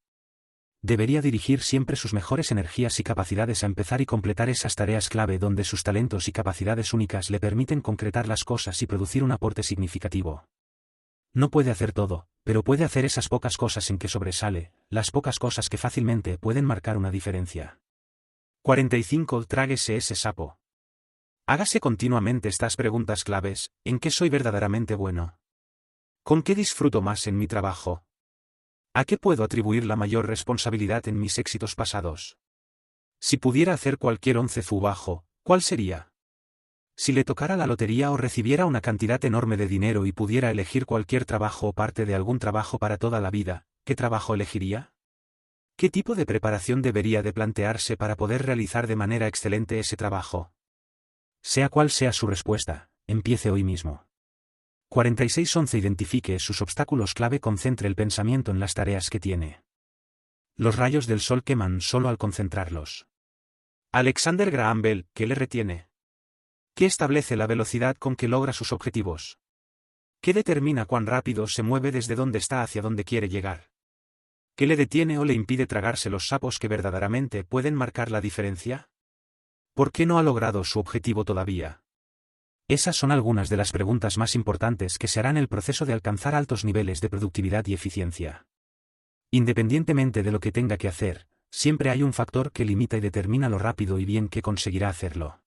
Debería dirigir siempre sus mejores energías y capacidades a empezar y completar esas tareas clave donde sus talentos y capacidades únicas le permiten concretar las cosas y producir un aporte significativo. No puede hacer todo, pero puede hacer esas pocas cosas en que sobresale, las pocas cosas que fácilmente pueden marcar una diferencia. 45. Tráguese ese sapo. Hágase continuamente estas preguntas claves: ¿en qué soy verdaderamente bueno? ¿Con qué disfruto más en mi trabajo? ¿A qué puedo atribuir la mayor responsabilidad en mis éxitos pasados? Si pudiera hacer cualquier once bajo, ¿cuál sería? Si le tocara la lotería o recibiera una cantidad enorme de dinero y pudiera elegir cualquier trabajo o parte de algún trabajo para toda la vida, ¿qué trabajo elegiría? ¿Qué tipo de preparación debería de plantearse para poder realizar de manera excelente ese trabajo? Sea cual sea su respuesta, empiece hoy mismo. 46. Identifique sus obstáculos clave. Concentre el pensamiento en las tareas que tiene. Los rayos del sol queman solo al concentrarlos. Alexander Graham Bell, ¿qué le retiene? ¿Qué establece la velocidad con que logra sus objetivos? ¿Qué determina cuán rápido se mueve desde donde está hacia donde quiere llegar? ¿Qué le detiene o le impide tragarse los sapos que verdaderamente pueden marcar la diferencia? ¿Por qué no ha logrado su objetivo todavía? Esas son algunas de las preguntas más importantes que se harán en el proceso de alcanzar altos niveles de productividad y eficiencia. Independientemente de lo que tenga que hacer, siempre hay un factor que limita y determina lo rápido y bien que conseguirá hacerlo.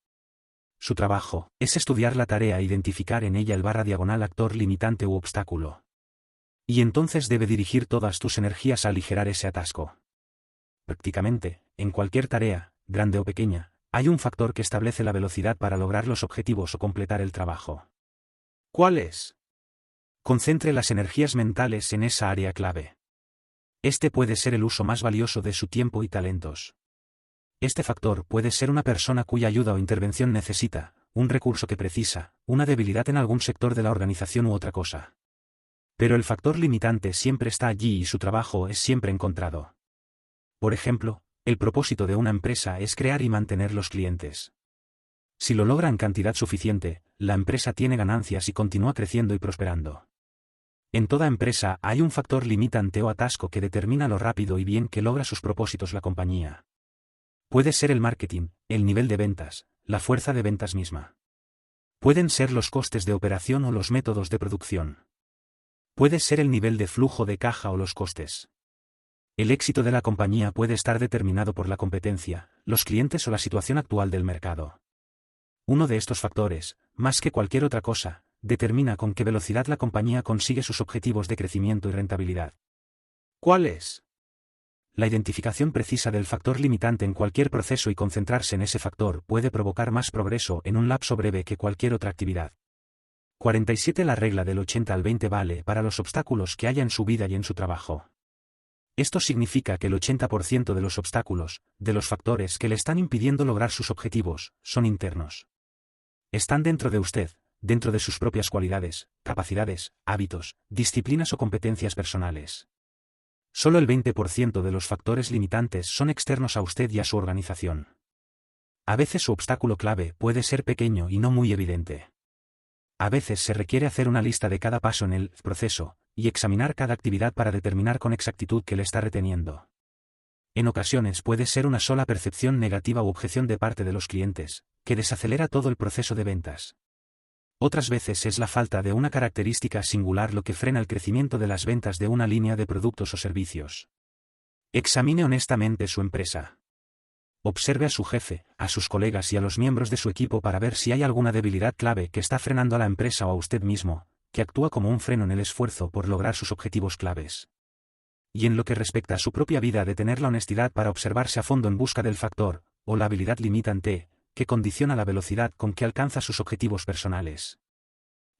Su trabajo es estudiar la tarea e identificar en ella el /actor limitante u obstáculo. Y entonces debe dirigir todas tus energías a aligerar ese atasco. Prácticamente, en cualquier tarea, grande o pequeña, hay un factor que establece la velocidad para lograr los objetivos o completar el trabajo. ¿Cuál es? Concentre las energías mentales en esa área clave. Este puede ser el uso más valioso de su tiempo y talentos. Este factor puede ser una persona cuya ayuda o intervención necesita, un recurso que precisa, una debilidad en algún sector de la organización u otra cosa. Pero el factor limitante siempre está allí y su trabajo es siempre encontrado. Por ejemplo, el propósito de una empresa es crear y mantener los clientes. Si lo logra en cantidad suficiente, la empresa tiene ganancias y continúa creciendo y prosperando. En toda empresa hay un factor limitante o atasco que determina lo rápido y bien que logra sus propósitos la compañía. Puede ser el marketing, el nivel de ventas, la fuerza de ventas misma. Pueden ser los costes de operación o los métodos de producción. Puede ser el nivel de flujo de caja o los costes. El éxito de la compañía puede estar determinado por la competencia, los clientes o la situación actual del mercado. Uno de estos factores, más que cualquier otra cosa, determina con qué velocidad la compañía consigue sus objetivos de crecimiento y rentabilidad. ¿Cuál es? La identificación precisa del factor limitante en cualquier proceso y concentrarse en ese factor puede provocar más progreso en un lapso breve que cualquier otra actividad. 47. La regla del 80 al 20 vale para los obstáculos que haya en su vida y en su trabajo. Esto significa que el 80% de los obstáculos, de los factores que le están impidiendo lograr sus objetivos, son internos. Están dentro de usted, dentro de sus propias cualidades, capacidades, hábitos, disciplinas o competencias personales. Solo el 20% de los factores limitantes son externos a usted y a su organización. A veces su obstáculo clave puede ser pequeño y no muy evidente. A veces se requiere hacer una lista de cada paso en el proceso, y examinar cada actividad para determinar con exactitud qué le está reteniendo. En ocasiones puede ser una sola percepción negativa u objeción de parte de los clientes, que desacelera todo el proceso de ventas. Otras veces es la falta de una característica singular lo que frena el crecimiento de las ventas de una línea de productos o servicios. Examine honestamente su empresa. Observe a su jefe, a sus colegas y a los miembros de su equipo para ver si hay alguna debilidad clave que está frenando a la empresa o a usted mismo, que actúa como un freno en el esfuerzo por lograr sus objetivos claves. Y en lo que respecta a su propia vida, de tener la honestidad para observarse a fondo en busca del factor, o la habilidad limitante, que condiciona la velocidad con que alcanza sus objetivos personales.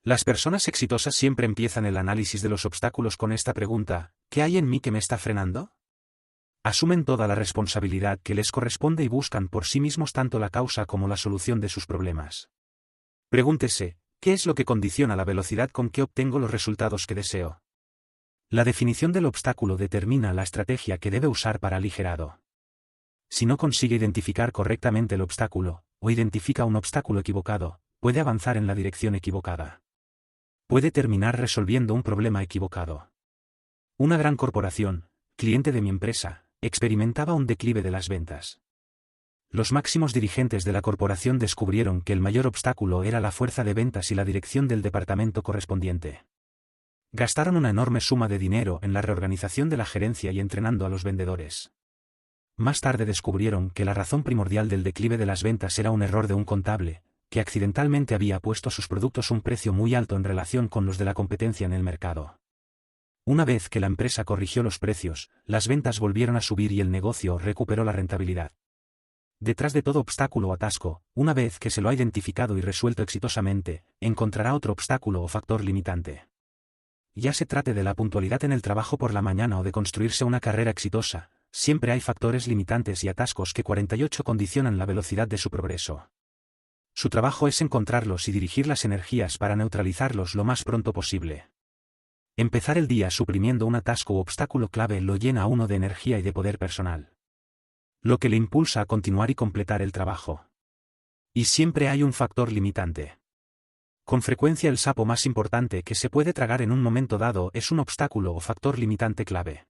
Las personas exitosas siempre empiezan el análisis de los obstáculos con esta pregunta: ¿qué hay en mí que me está frenando? Asumen toda la responsabilidad que les corresponde y buscan por sí mismos tanto la causa como la solución de sus problemas. Pregúntese, ¿qué es lo que condiciona la velocidad con que obtengo los resultados que deseo? La definición del obstáculo determina la estrategia que debe usar para aligerado. Si no consigue identificar correctamente el obstáculo, o identifica un obstáculo equivocado, puede avanzar en la dirección equivocada. Puede terminar resolviendo un problema equivocado. Una gran corporación, cliente de mi empresa, experimentaba un declive de las ventas. Los máximos dirigentes de la corporación descubrieron que el mayor obstáculo era la fuerza de ventas y la dirección del departamento correspondiente. Gastaron una enorme suma de dinero en la reorganización de la gerencia y entrenando a los vendedores. Más tarde descubrieron que la razón primordial del declive de las ventas era un error de un contable, que accidentalmente había puesto a sus productos un precio muy alto en relación con los de la competencia en el mercado. Una vez que la empresa corrigió los precios, las ventas volvieron a subir y el negocio recuperó la rentabilidad. Detrás de todo obstáculo o atasco, una vez que se lo ha identificado y resuelto exitosamente, encontrará otro obstáculo o factor limitante. Ya se trate de la puntualidad en el trabajo por la mañana o de construirse una carrera exitosa, siempre hay factores limitantes y atascos que 48 condicionan la velocidad de su progreso. Su trabajo es encontrarlos y dirigir las energías para neutralizarlos lo más pronto posible. Empezar el día suprimiendo un atasco u obstáculo clave lo llena a uno de energía y de poder personal. Lo que le impulsa a continuar y completar el trabajo. Y siempre hay un factor limitante. Con frecuencia el sapo más importante que se puede tragar en un momento dado es un obstáculo o factor limitante clave.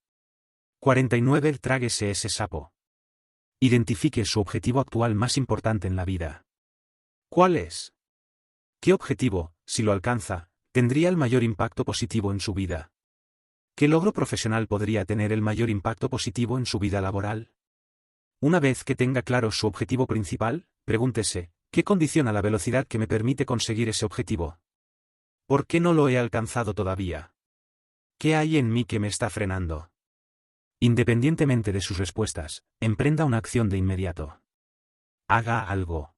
49. Tráguese ese sapo. Identifique su objetivo actual más importante en la vida. ¿Cuál es? ¿Qué objetivo, si lo alcanza, tendría el mayor impacto positivo en su vida? ¿Qué logro profesional podría tener el mayor impacto positivo en su vida laboral? Una vez que tenga claro su objetivo principal, pregúntese, ¿qué condiciona la velocidad que me permite conseguir ese objetivo? ¿Por qué no lo he alcanzado todavía? ¿Qué hay en mí que me está frenando? Independientemente de sus respuestas, emprenda una acción de inmediato. Haga algo.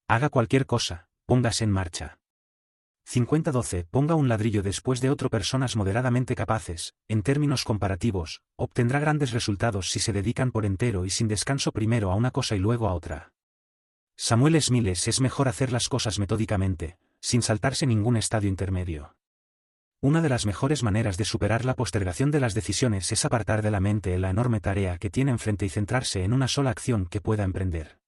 Haga cualquier cosa, póngase en marcha. 50-12. Ponga un ladrillo después de otro. Personas moderadamente capaces, en términos comparativos, obtendrá grandes resultados si se dedican por entero y sin descanso primero a una cosa y luego a otra. Samuel Smiles: es mejor hacer las cosas metódicamente, sin saltarse ningún estadio intermedio. Una de las mejores maneras de superar la postergación de las decisiones es apartar de la mente la enorme tarea que tiene enfrente y centrarse en una sola acción que pueda emprender.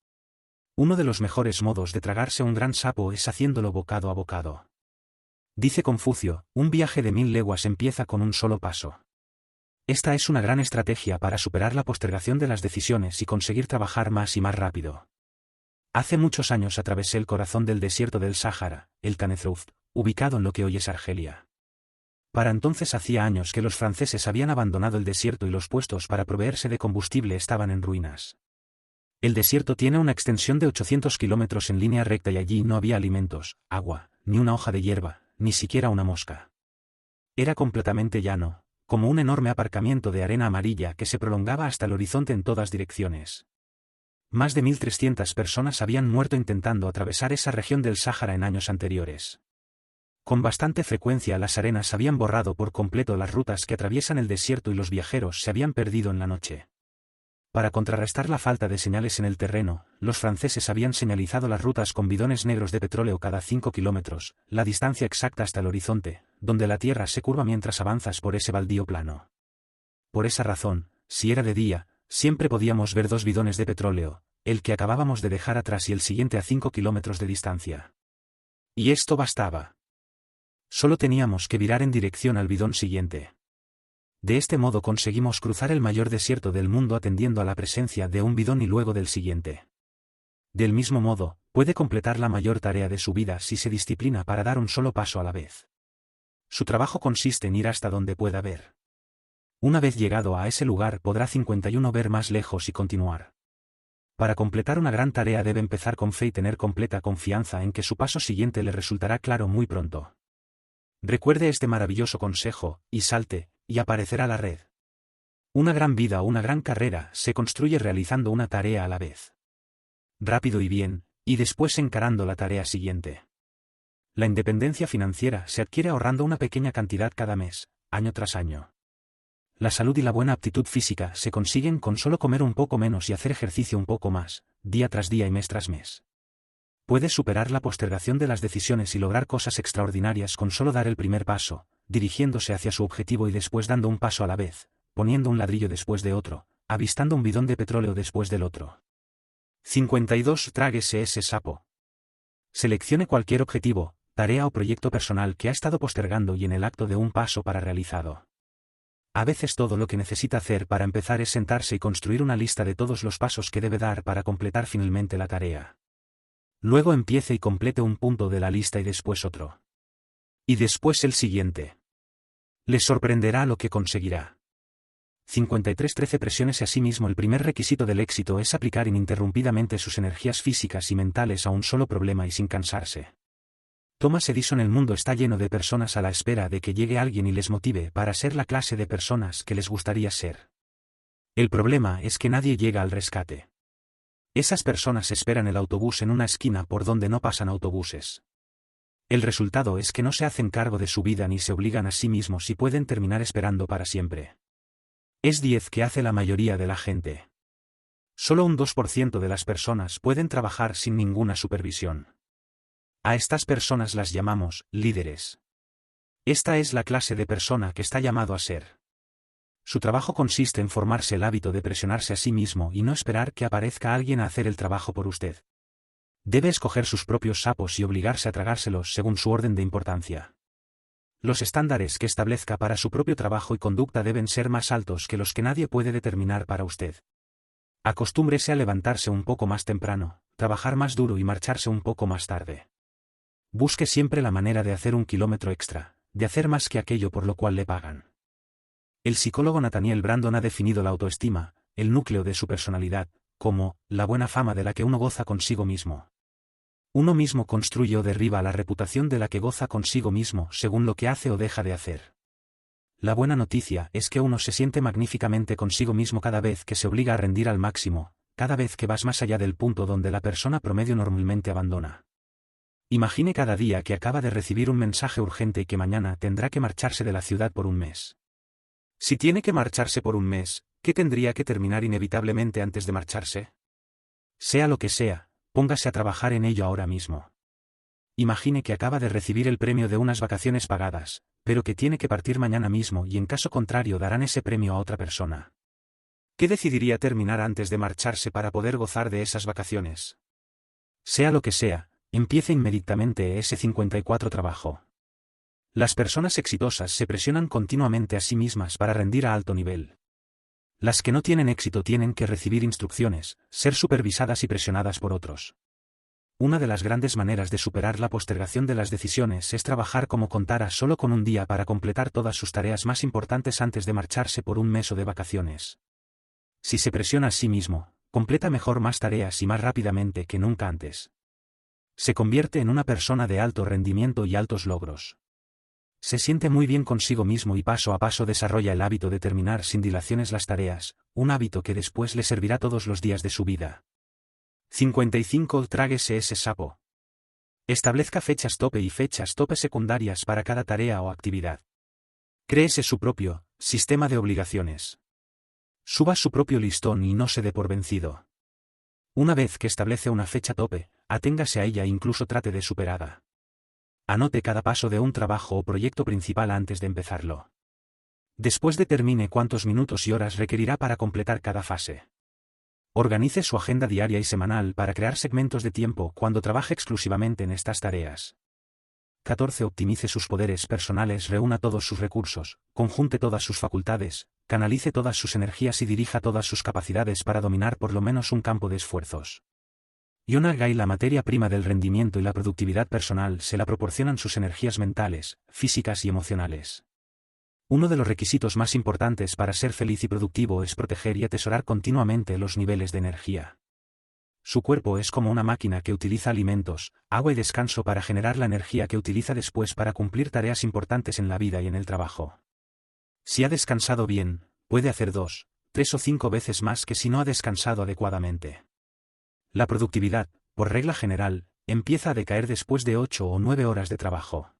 Uno de los mejores modos de tragarse un gran sapo es haciéndolo bocado a bocado. Dice Confucio, un viaje de 1000 leguas empieza con un solo paso. Esta es una gran estrategia para superar la postergación de las decisiones y conseguir trabajar más y más rápido. Hace muchos años atravesé el corazón del desierto del Sáhara, el Tanezrouf, ubicado en lo que hoy es Argelia. Para entonces hacía años que los franceses habían abandonado el desierto y los puestos para proveerse de combustible estaban en ruinas. El desierto tiene una extensión de 800 kilómetros en línea recta y allí no había alimentos, agua, ni una hoja de hierba, ni siquiera una mosca. Era completamente llano, como un enorme aparcamiento de arena amarilla que se prolongaba hasta el horizonte en todas direcciones. Más de 1300 personas habían muerto intentando atravesar esa región del Sáhara en años anteriores. Con bastante frecuencia las arenas habían borrado por completo las rutas que atraviesan el desierto y los viajeros se habían perdido en la noche. Para contrarrestar la falta de señales en el terreno, los franceses habían señalizado las rutas con bidones negros de petróleo cada 5 kilómetros, la distancia exacta hasta el horizonte, donde la tierra se curva mientras avanzas por ese baldío plano. Por esa razón, si era de día, siempre podíamos ver 2 bidones de petróleo, el que acabábamos de dejar atrás y el siguiente a 5 kilómetros de distancia. Y esto bastaba. Solo teníamos que virar en dirección al bidón siguiente. De este modo conseguimos cruzar el mayor desierto del mundo atendiendo a la presencia de un bidón y luego del siguiente. Del mismo modo, puede completar la mayor tarea de su vida si se disciplina para dar un solo paso a la vez. Su trabajo consiste en ir hasta donde pueda ver. Una vez llegado a ese lugar podrá 51 ver más lejos y continuar. Para completar una gran tarea debe empezar con fe y tener completa confianza en que su paso siguiente le resultará claro muy pronto. Recuerde este maravilloso consejo, y salte, y aparecerá la red. Una gran vida o una gran carrera se construye realizando una tarea a la vez. Rápido y bien, y después encarando la tarea siguiente. La independencia financiera se adquiere ahorrando una pequeña cantidad cada mes, año tras año. La salud y la buena aptitud física se consiguen con solo comer un poco menos y hacer ejercicio un poco más, día tras día y mes tras mes. Puedes superar la postergación de las decisiones y lograr cosas extraordinarias con solo dar el primer paso, dirigiéndose hacia su objetivo y después dando un paso a la vez, poniendo un ladrillo después de otro, avistando un bidón de petróleo después del otro. 52. Tráguese ese sapo. Seleccione cualquier objetivo, tarea o proyecto personal que ha estado postergando y en el acto de un paso para realizado. A veces todo lo que necesita hacer para empezar es sentarse y construir una lista de todos los pasos que debe dar para completar finalmente la tarea. Luego empiece y complete un punto de la lista y después otro. Y después el siguiente. Le sorprenderá lo que conseguirá. 53. 13. Presiónese a sí mismo. El primer requisito del éxito es aplicar ininterrumpidamente sus energías físicas y mentales a un solo problema y sin cansarse. Thomas Edison. El mundo está lleno de personas a la espera de que llegue alguien y les motive para ser la clase de personas que les gustaría ser. El problema es que nadie llega al rescate. Esas personas esperan el autobús en una esquina por donde no pasan autobuses. El resultado es que no se hacen cargo de su vida ni se obligan a sí mismos y pueden terminar esperando para siempre. Es 10 que hace la mayoría de la gente. Solo un 2% de las personas pueden trabajar sin ninguna supervisión. A estas personas las llamamos líderes. Esta es la clase de persona que está llamado a ser. Su trabajo consiste en formarse el hábito de presionarse a sí mismo y no esperar que aparezca alguien a hacer el trabajo por usted. Debe escoger sus propios sapos y obligarse a tragárselos según su orden de importancia. Los estándares que establezca para su propio trabajo y conducta deben ser más altos que los que nadie puede determinar para usted. Acostúmbrese a levantarse un poco más temprano, trabajar más duro y marcharse un poco más tarde. Busque siempre la manera de hacer un kilómetro extra, de hacer más que aquello por lo cual le pagan. El psicólogo Nathaniel Brandon ha definido la autoestima, el núcleo de su personalidad, como la buena fama de la que uno goza consigo mismo. Uno mismo construye o derriba la reputación de la que goza consigo mismo según lo que hace o deja de hacer. La buena noticia es que uno se siente magníficamente consigo mismo cada vez que se obliga a rendir al máximo, cada vez que vas más allá del punto donde la persona promedio normalmente abandona. Imagine cada día que acaba de recibir un mensaje urgente y que mañana tendrá que marcharse de la ciudad por un mes. Si tiene que marcharse por un mes, ¿qué tendría que terminar inevitablemente antes de marcharse? Sea lo que sea, póngase a trabajar en ello ahora mismo. Imagine que acaba de recibir el premio de unas vacaciones pagadas, pero que tiene que partir mañana mismo y en caso contrario darán ese premio a otra persona. ¿Qué decidiría terminar antes de marcharse para poder gozar de esas vacaciones? Sea lo que sea, empiece inmediatamente ese 54 trabajo. Las personas exitosas se presionan continuamente a sí mismas para rendir a alto nivel. Las que no tienen éxito tienen que recibir instrucciones, ser supervisadas y presionadas por otros. Una de las grandes maneras de superar la postergación de las decisiones es trabajar como contara solo con un día para completar todas sus tareas más importantes antes de marcharse por un mes o de vacaciones. Si se presiona a sí mismo, completa mejor más tareas y más rápidamente que nunca antes. Se convierte en una persona de alto rendimiento y altos logros. Se siente muy bien consigo mismo y paso a paso desarrolla el hábito de terminar sin dilaciones las tareas, un hábito que después le servirá todos los días de su vida. 55. Tráguese ese sapo. Establezca fechas tope y fechas tope secundarias para cada tarea o actividad. Créese su propio sistema de obligaciones. Suba su propio listón y no se dé por vencido. Una vez que establece una fecha tope, aténgase a ella e incluso trate de superarla. Anote cada paso de un trabajo o proyecto principal antes de empezarlo. Después determine cuántos minutos y horas requerirá para completar cada fase. Organice su agenda diaria y semanal para crear segmentos de tiempo cuando trabaje exclusivamente en estas tareas. 14. Optimice sus poderes personales. Reúna todos sus recursos, conjunte todas sus facultades, canalice todas sus energías y dirija todas sus capacidades para dominar por lo menos un campo de esfuerzos. Yonah Gay. La materia prima del rendimiento y la productividad personal se la proporcionan sus energías mentales, físicas y emocionales. Uno de los requisitos más importantes para ser feliz y productivo es proteger y atesorar continuamente los niveles de energía. Su cuerpo es como una máquina que utiliza alimentos, agua y descanso para generar la energía que utiliza después para cumplir tareas importantes en la vida y en el trabajo. Si ha descansado bien, puede hacer 2, 3 o 5 veces más que si no ha descansado adecuadamente. La productividad, por regla general, empieza a decaer después de 8 o 9 horas de trabajo.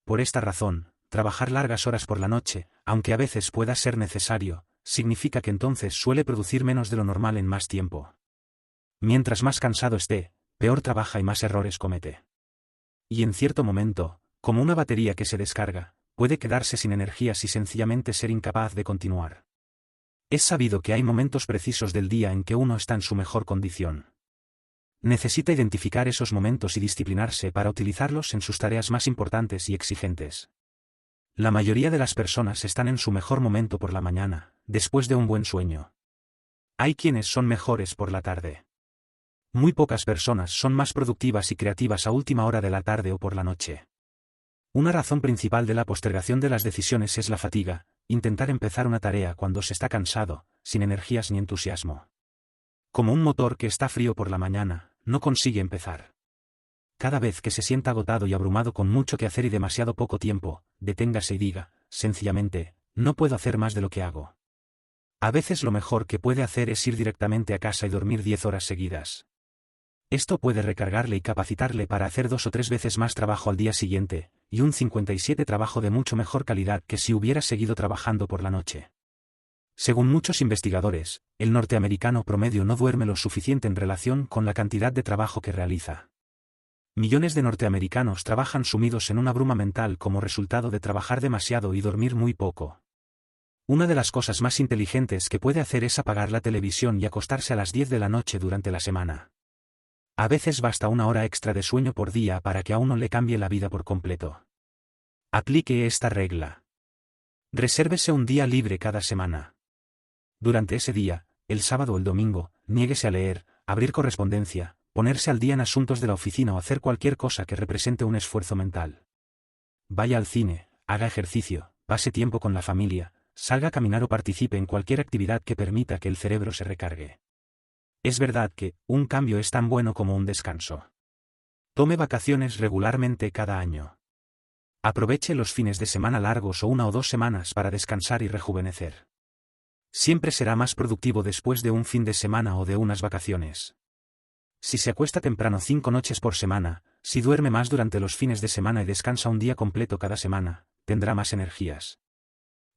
Por esta razón, trabajar largas horas por la noche, aunque a veces pueda ser necesario, significa que entonces suele producir menos de lo normal en más tiempo. Mientras más cansado esté, peor trabaja y más errores comete. Y en cierto momento, como una batería que se descarga, puede quedarse sin energías y sencillamente ser incapaz de continuar. Es sabido que hay momentos precisos del día en que uno está en su mejor condición. Necesita identificar esos momentos y disciplinarse para utilizarlos en sus tareas más importantes y exigentes. La mayoría de las personas están en su mejor momento por la mañana, después de un buen sueño. Hay quienes son mejores por la tarde. Muy pocas personas son más productivas y creativas a última hora de la tarde o por la noche. Una razón principal de la postergación de las decisiones es la fatiga, intentar empezar una tarea cuando se está cansado, sin energías ni entusiasmo. Como un motor que está frío por la mañana, no consigue empezar. Cada vez que se sienta agotado y abrumado con mucho que hacer y demasiado poco tiempo, deténgase y diga, sencillamente, no puedo hacer más de lo que hago. A veces lo mejor que puede hacer es ir directamente a casa y dormir 10 horas seguidas. Esto puede recargarle y capacitarle para hacer 2 o 3 veces más trabajo al día siguiente, y un 57 trabajo de mucho mejor calidad que si hubiera seguido trabajando por la noche. Según muchos investigadores, el norteamericano promedio no duerme lo suficiente en relación con la cantidad de trabajo que realiza. Millones de norteamericanos trabajan sumidos en una bruma mental como resultado de trabajar demasiado y dormir muy poco. Una de las cosas más inteligentes que puede hacer es apagar la televisión y acostarse a las 10 de la noche durante la semana. A veces basta 1 hora extra de sueño por día para que a uno le cambie la vida por completo. Aplique esta regla. Resérvese un día libre cada semana. Durante ese día, el sábado o el domingo, niéguese a leer, abrir correspondencia, ponerse al día en asuntos de la oficina o hacer cualquier cosa que represente un esfuerzo mental. Vaya al cine, haga ejercicio, pase tiempo con la familia, salga a caminar o participe en cualquier actividad que permita que el cerebro se recargue. Es verdad que, un cambio es tan bueno como un descanso. Tome vacaciones regularmente cada año. Aproveche los fines de semana largos o 1 o 2 semanas para descansar y rejuvenecer. Siempre será más productivo después de un fin de semana o de unas vacaciones. Si se acuesta temprano 5 noches por semana, si duerme más durante los fines de semana y descansa un día completo cada semana, tendrá más energías.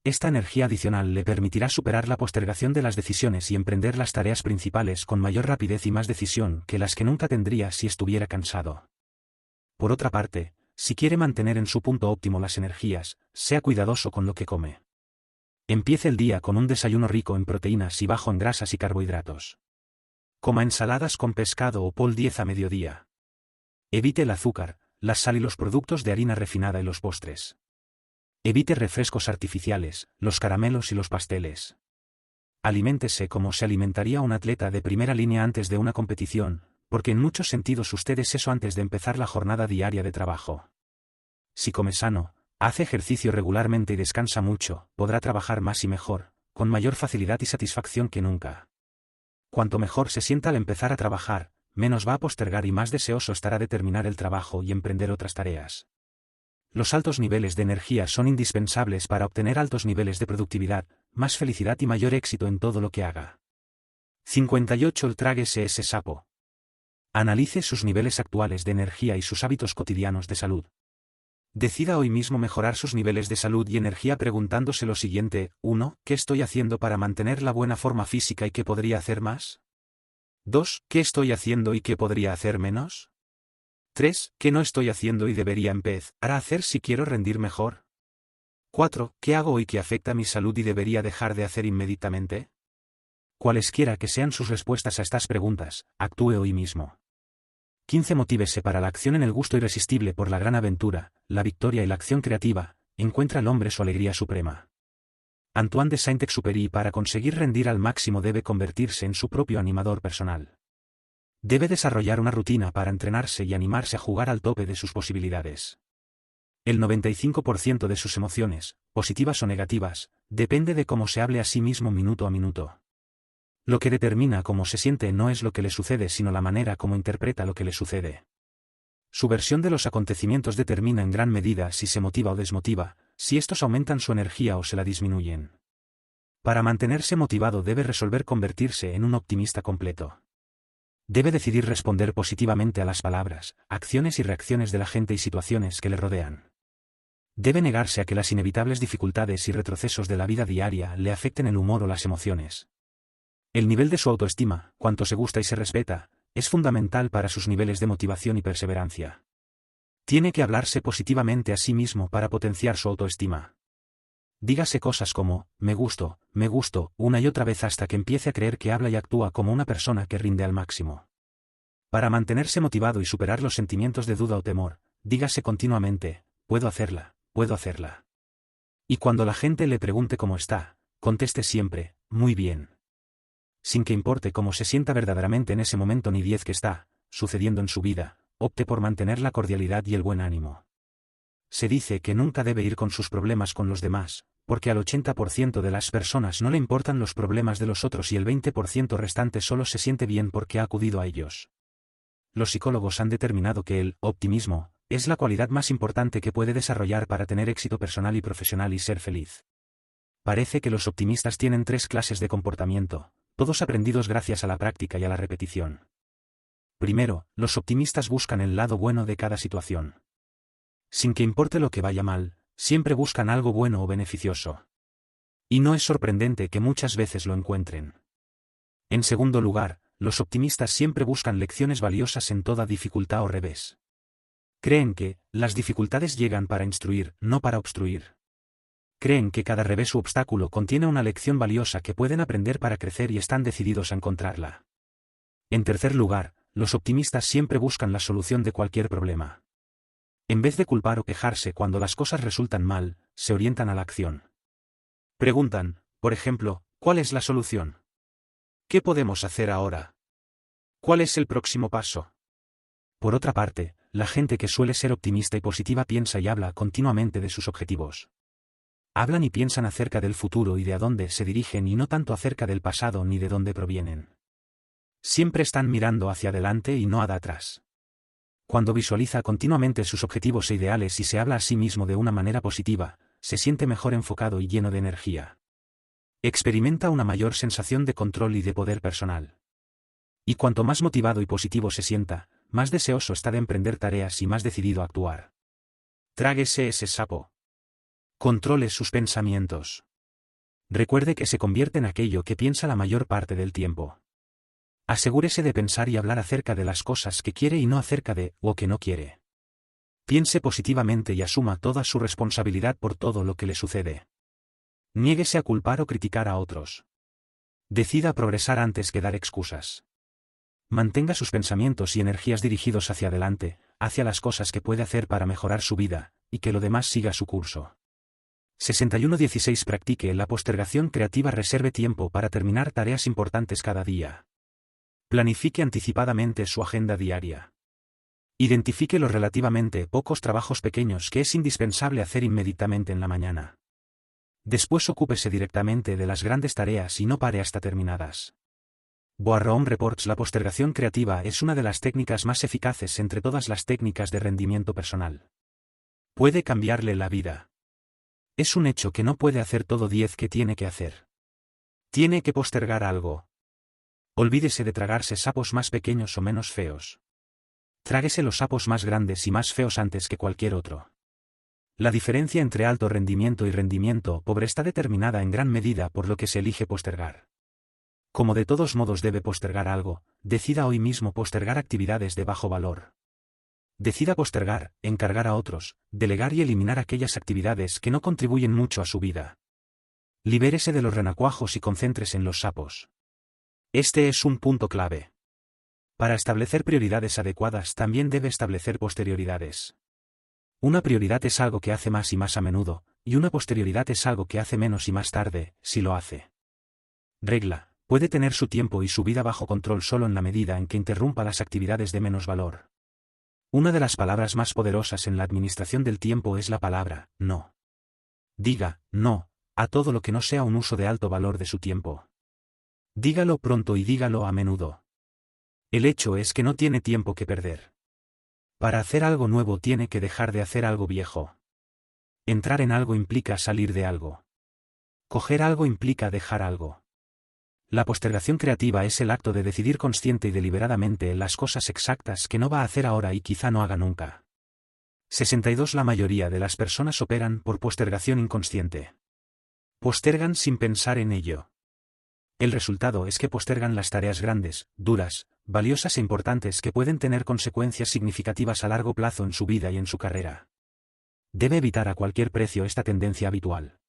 Esta energía adicional le permitirá superar la postergación de las decisiones y emprender las tareas principales con mayor rapidez y más decisión que las que nunca tendría si estuviera cansado. Por otra parte, si quiere mantener en su punto óptimo las energías, sea cuidadoso con lo que come. Empiece el día con un desayuno rico en proteínas y bajo en grasas y carbohidratos. Coma ensaladas con pescado o pol 10 a mediodía. Evite el azúcar, la sal y los productos de harina refinada y los postres. Evite refrescos artificiales, los caramelos y los pasteles. Aliméntese como se alimentaría un atleta de primera línea antes de una competición, porque en muchos sentidos usted es eso antes de empezar la jornada diaria de trabajo. Si come sano, hace ejercicio regularmente y descansa mucho, podrá trabajar más y mejor, con mayor facilidad y satisfacción que nunca. Cuanto mejor se sienta al empezar a trabajar, menos va a postergar y más deseoso estará de terminar el trabajo y emprender otras tareas. Los altos niveles de energía son indispensables para obtener altos niveles de productividad, más felicidad y mayor éxito en todo lo que haga. 58. Tráguese ese sapo. Analice sus niveles actuales de energía y sus hábitos cotidianos de salud. Decida hoy mismo mejorar sus niveles de salud y energía preguntándose lo siguiente: 1. ¿Qué estoy haciendo para mantener la buena forma física y qué podría hacer más? 2. ¿Qué estoy haciendo y qué podría hacer menos? 3. ¿Qué no estoy haciendo y debería empezar a hacer si quiero rendir mejor? 4. ¿Qué hago hoy que afecta a mi salud y debería dejar de hacer inmediatamente? Cualesquiera que sean sus respuestas a estas preguntas, actúe hoy mismo. 15. Motívese para la acción en el gusto irresistible por la gran aventura, la victoria y la acción creativa, encuentra el hombre su alegría suprema. Antoine de Saint-Exupéry: para conseguir rendir al máximo debe convertirse en su propio animador personal. Debe desarrollar una rutina para entrenarse y animarse a jugar al tope de sus posibilidades. El 95% de sus emociones, positivas o negativas, depende de cómo se hable a sí mismo minuto a minuto. Lo que determina cómo se siente no es lo que le sucede sino la manera como interpreta lo que le sucede. Su versión de los acontecimientos determina en gran medida si se motiva o desmotiva, si estos aumentan su energía o se la disminuyen. Para mantenerse motivado debe resolver convertirse en un optimista completo. Debe decidir responder positivamente a las palabras, acciones y reacciones de la gente y situaciones que le rodean. Debe negarse a que las inevitables dificultades y retrocesos de la vida diaria le afecten el humor o las emociones. El nivel de su autoestima, cuanto se gusta y se respeta, es fundamental para sus niveles de motivación y perseverancia. Tiene que hablarse positivamente a sí mismo para potenciar su autoestima. Dígase cosas como, me gusto, una y otra vez hasta que empiece a creer que habla y actúa como una persona que rinde al máximo. Para mantenerse motivado y superar los sentimientos de duda o temor, dígase continuamente, puedo hacerla, puedo hacerla. Y cuando la gente le pregunte cómo está, conteste siempre, muy bien. Sin que importe cómo se sienta verdaderamente en ese momento ni 10 que está sucediendo en su vida, opte por mantener la cordialidad y el buen ánimo. Se dice que nunca debe ir con sus problemas con los demás, porque al 80% de las personas no le importan los problemas de los otros y el 20% restante solo se siente bien porque ha acudido a ellos. Los psicólogos han determinado que el optimismo es la cualidad más importante que puede desarrollar para tener éxito personal y profesional y ser feliz. Parece que los optimistas tienen 3 clases de comportamiento, todos aprendidos gracias a la práctica y a la repetición. Primero, los optimistas buscan el lado bueno de cada situación. Sin que importe lo que vaya mal, siempre buscan algo bueno o beneficioso. Y no es sorprendente que muchas veces lo encuentren. En segundo lugar, los optimistas siempre buscan lecciones valiosas en toda dificultad o revés. Creen que las dificultades llegan para instruir, no para obstruir. Creen que cada revés u obstáculo contiene una lección valiosa que pueden aprender para crecer y están decididos a encontrarla. En tercer lugar, los optimistas siempre buscan la solución de cualquier problema. En vez de culpar o quejarse cuando las cosas resultan mal, se orientan a la acción. Preguntan, por ejemplo, ¿cuál es la solución? ¿Qué podemos hacer ahora? ¿Cuál es el próximo paso? Por otra parte, la gente que suele ser optimista y positiva piensa y habla continuamente de sus objetivos. Hablan y piensan acerca del futuro y de a dónde se dirigen y no tanto acerca del pasado ni de dónde provienen. Siempre están mirando hacia adelante y no atrás. Cuando visualiza continuamente sus objetivos e ideales y se habla a sí mismo de una manera positiva, se siente mejor enfocado y lleno de energía. Experimenta una mayor sensación de control y de poder personal. Y cuanto más motivado y positivo se sienta, más deseoso está de emprender tareas y más decidido a actuar. Tráguese ese sapo. Controle sus pensamientos. Recuerde que se convierte en aquello que piensa la mayor parte del tiempo. Asegúrese de pensar y hablar acerca de las cosas que quiere y no acerca de o que no quiere. Piense positivamente y asuma toda su responsabilidad por todo lo que le sucede. Niéguese a culpar o criticar a otros. Decida progresar antes que dar excusas. Mantenga sus pensamientos y energías dirigidos hacia adelante, hacia las cosas que puede hacer para mejorar su vida, y que lo demás siga su curso. 61-16 Practique la postergación creativa. Reserve tiempo para terminar tareas importantes cada día. Planifique anticipadamente su agenda diaria. Identifique los relativamente pocos trabajos pequeños que es indispensable hacer inmediatamente en la mañana. Después ocúpese directamente de las grandes tareas y no pare hasta terminadas. Boarroom Reports. La postergación creativa es una de las técnicas más eficaces entre todas las técnicas de rendimiento personal. Puede cambiarle la vida. Es un hecho que no puede hacer todo 10 que tiene que hacer. Tiene que postergar algo. Olvídese de tragarse sapos más pequeños o menos feos. Tráguese los sapos más grandes y más feos antes que cualquier otro. La diferencia entre alto rendimiento y rendimiento pobre está determinada en gran medida por lo que se elige postergar. Como de todos modos debe postergar algo, decida hoy mismo postergar actividades de bajo valor. Decida postergar, encargar a otros, delegar y eliminar aquellas actividades que no contribuyen mucho a su vida. Libérese de los renacuajos y concéntrese en los sapos. Este es un punto clave. Para establecer prioridades adecuadas también debe establecer posterioridades. Una prioridad es algo que hace más y más a menudo, y una posterioridad es algo que hace menos y más tarde, si lo hace. Regla: puede tener su tiempo y su vida bajo control solo en la medida en que interrumpa las actividades de menos valor. Una de las palabras más poderosas en la administración del tiempo es la palabra no. Diga no a todo lo que no sea un uso de alto valor de su tiempo. Dígalo pronto y dígalo a menudo. El hecho es que no tiene tiempo que perder. Para hacer algo nuevo tiene que dejar de hacer algo viejo. Entrar en algo implica salir de algo. Coger algo implica dejar algo. La postergación creativa es el acto de decidir consciente y deliberadamente las cosas exactas que no va a hacer ahora y quizá no haga nunca. 62 La mayoría de las personas operan por postergación inconsciente. Postergan sin pensar en ello. El resultado es que postergan las tareas grandes, duras, valiosas e importantes que pueden tener consecuencias significativas a largo plazo en su vida y en su carrera. Debe evitar a cualquier precio esta tendencia habitual.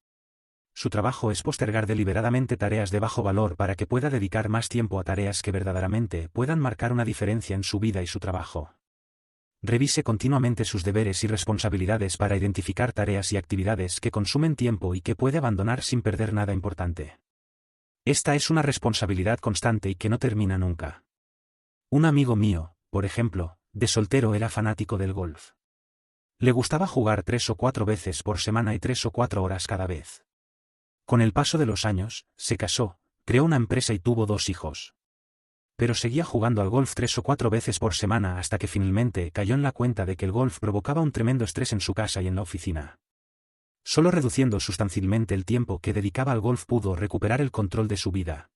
Su trabajo es postergar deliberadamente tareas de bajo valor para que pueda dedicar más tiempo a tareas que verdaderamente puedan marcar una diferencia en su vida y su trabajo. Revise continuamente sus deberes y responsabilidades para identificar tareas y actividades que consumen tiempo y que puede abandonar sin perder nada importante. Esta es una responsabilidad constante y que no termina nunca. Un amigo mío, por ejemplo, de soltero era fanático del golf. Le gustaba jugar 3 o 4 veces por semana y 3 o 4 horas cada vez. Con el paso de los años, se casó, creó una empresa y tuvo 2 hijos. Pero seguía jugando al golf 3 o 4 veces por semana hasta que finalmente cayó en la cuenta de que el golf provocaba un tremendo estrés en su casa y en la oficina. Solo reduciendo sustancialmente el tiempo que dedicaba al golf pudo recuperar el control de su vida.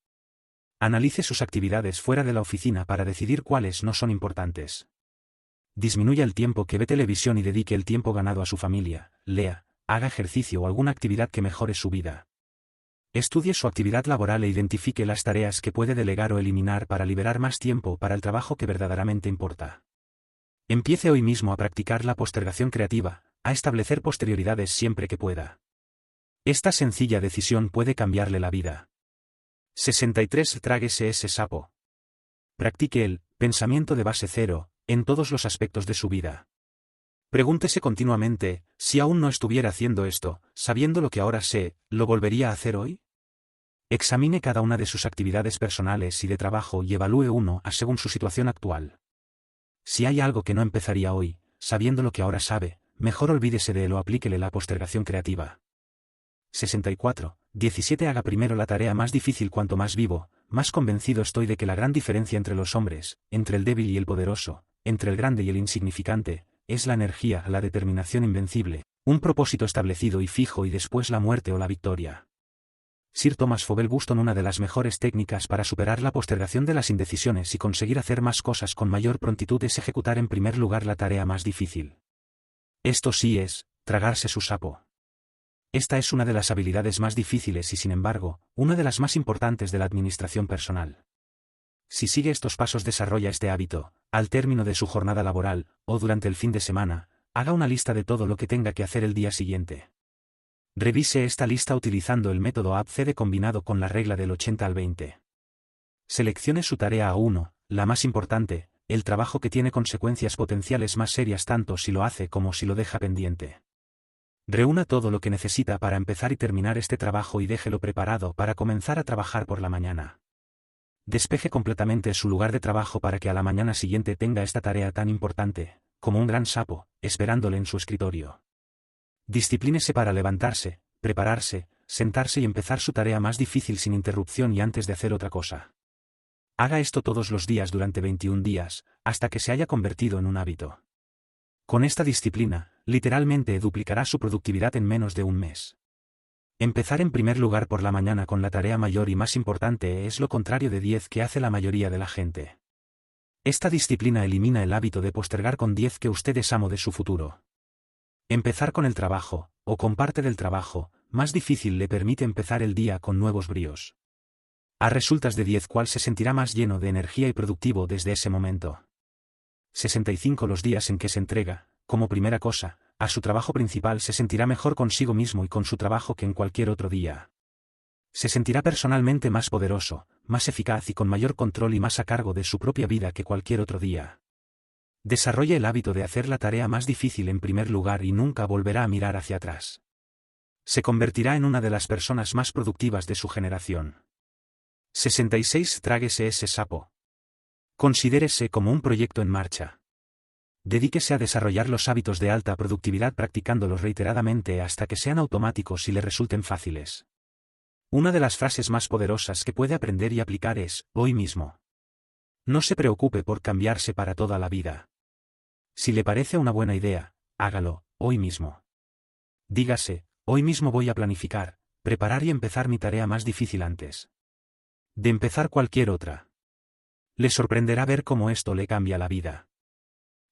Analice sus actividades fuera de la oficina para decidir cuáles no son importantes. Disminuya el tiempo que ve televisión y dedique el tiempo ganado a su familia, lea, haga ejercicio o alguna actividad que mejore su vida. Estudie su actividad laboral e identifique las tareas que puede delegar o eliminar para liberar más tiempo para el trabajo que verdaderamente importa. Empiece hoy mismo a practicar la postergación creativa, a establecer posterioridades siempre que pueda. Esta sencilla decisión puede cambiarle la vida. 63. Tráguese ese sapo. Practique el pensamiento de base cero en todos los aspectos de su vida. Pregúntese continuamente, si aún no estuviera haciendo esto, sabiendo lo que ahora sé, ¿lo volvería a hacer hoy? Examine cada una de sus actividades personales y de trabajo y evalúe uno a según su situación actual. Si hay algo que no empezaría hoy, sabiendo lo que ahora sabe, mejor olvídese de él o aplíquele la postergación creativa. 64. 17. Haga primero la tarea más difícil. Cuanto más vivo, más convencido estoy de que la gran diferencia entre los hombres, entre el débil y el poderoso, entre el grande y el insignificante, es la energía, la determinación invencible, un propósito establecido y fijo y después la muerte o la victoria. Sir Thomas Fowell Buston. Una de las mejores técnicas para superar la postergación de las indecisiones y conseguir hacer más cosas con mayor prontitud es ejecutar en primer lugar la tarea más difícil. Esto sí es, tragarse su sapo. Esta es una de las habilidades más difíciles y sin embargo, una de las más importantes de la administración personal. Si sigue estos pasos desarrolla este hábito, al término de su jornada laboral, o durante el fin de semana, haga una lista de todo lo que tenga que hacer el día siguiente. Revise esta lista utilizando el método ABCD combinado con la regla del 80 al 20. Seleccione su tarea A1, la más importante, el trabajo que tiene consecuencias potenciales más serias tanto si lo hace como si lo deja pendiente. Reúna todo lo que necesita para empezar y terminar este trabajo y déjelo preparado para comenzar a trabajar por la mañana. Despeje completamente su lugar de trabajo para que a la mañana siguiente tenga esta tarea tan importante, como un gran sapo, esperándole en su escritorio. Disciplínese para levantarse, prepararse, sentarse y empezar su tarea más difícil sin interrupción y antes de hacer otra cosa. Haga esto todos los días durante 21 días, hasta que se haya convertido en un hábito. Con esta disciplina, literalmente duplicará su productividad en menos de un mes. Empezar en primer lugar por la mañana con la tarea mayor y más importante es lo contrario de 10 que hace la mayoría de la gente. Esta disciplina elimina el hábito de postergar con 10 que usted es amo de su futuro. Empezar con el trabajo, o con parte del trabajo, más difícil le permite empezar el día con nuevos bríos. A resultas de 10 cual se sentirá más lleno de energía y productivo desde ese momento. 65 Los días en que se entrega, como primera cosa, a su trabajo principal se sentirá mejor consigo mismo y con su trabajo que en cualquier otro día. Se sentirá personalmente más poderoso, más eficaz y con mayor control y más a cargo de su propia vida que cualquier otro día. Desarrolle el hábito de hacer la tarea más difícil en primer lugar y nunca volverá a mirar hacia atrás. Se convertirá en una de las personas más productivas de su generación. 66 Tráguese ese sapo. Considérese como un proyecto en marcha. Dedíquese a desarrollar los hábitos de alta productividad practicándolos reiteradamente hasta que sean automáticos y le resulten fáciles. Una de las frases más poderosas que puede aprender y aplicar es, hoy mismo. No se preocupe por cambiarse para toda la vida. Si le parece una buena idea, hágalo, hoy mismo. Dígase, hoy mismo voy a planificar, preparar y empezar mi tarea más difícil antes de empezar cualquier otra. Le sorprenderá ver cómo esto le cambia la vida.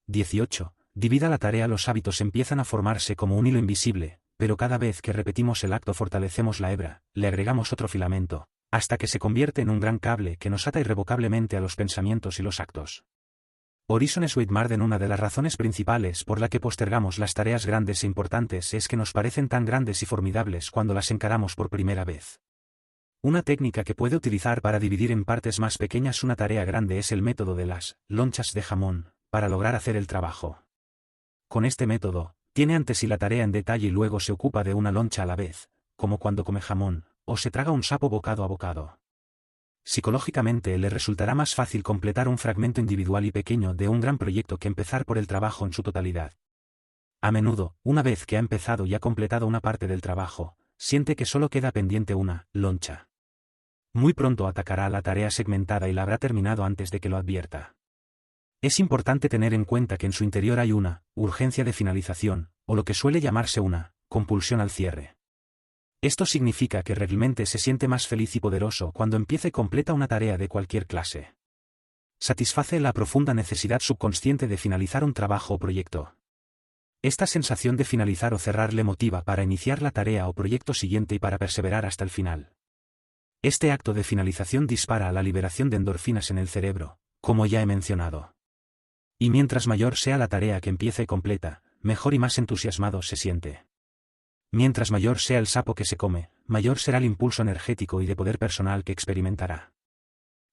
18. Divida la tarea. Los hábitos empiezan a formarse como un hilo invisible, pero cada vez que repetimos el acto fortalecemos la hebra, le agregamos otro filamento, hasta que se convierte en un gran cable que nos ata irrevocablemente a los pensamientos y los actos. Horizon Sweetmarden. Una de las razones principales por la que postergamos las tareas grandes e importantes es que nos parecen tan grandes y formidables cuando las encaramos por primera vez. Una técnica que puede utilizar para dividir en partes más pequeñas una tarea grande es el método de las lonchas de jamón, para lograr hacer el trabajo. Con este método, tiene ante sí la tarea en detalle y luego se ocupa de una loncha a la vez, como cuando come jamón, o se traga un sapo bocado a bocado. Psicológicamente le resultará más fácil completar un fragmento individual y pequeño de un gran proyecto que empezar por el trabajo en su totalidad. A menudo, una vez que ha empezado y ha completado una parte del trabajo, siente que solo queda pendiente una loncha. Muy pronto atacará la tarea segmentada y la habrá terminado antes de que lo advierta. Es importante tener en cuenta que en su interior hay una urgencia de finalización, o lo que suele llamarse una compulsión al cierre. Esto significa que realmente se siente más feliz y poderoso cuando empieza y completa una tarea de cualquier clase. Satisface la profunda necesidad subconsciente de finalizar un trabajo o proyecto. Esta sensación de finalizar o cerrar le motiva para iniciar la tarea o proyecto siguiente y para perseverar hasta el final. Este acto de finalización dispara la liberación de endorfinas en el cerebro, como ya he mencionado. Y mientras mayor sea la tarea que empieza y completa, mejor y más entusiasmado se siente. Mientras mayor sea el sapo que se come, mayor será el impulso energético y de poder personal que experimentará.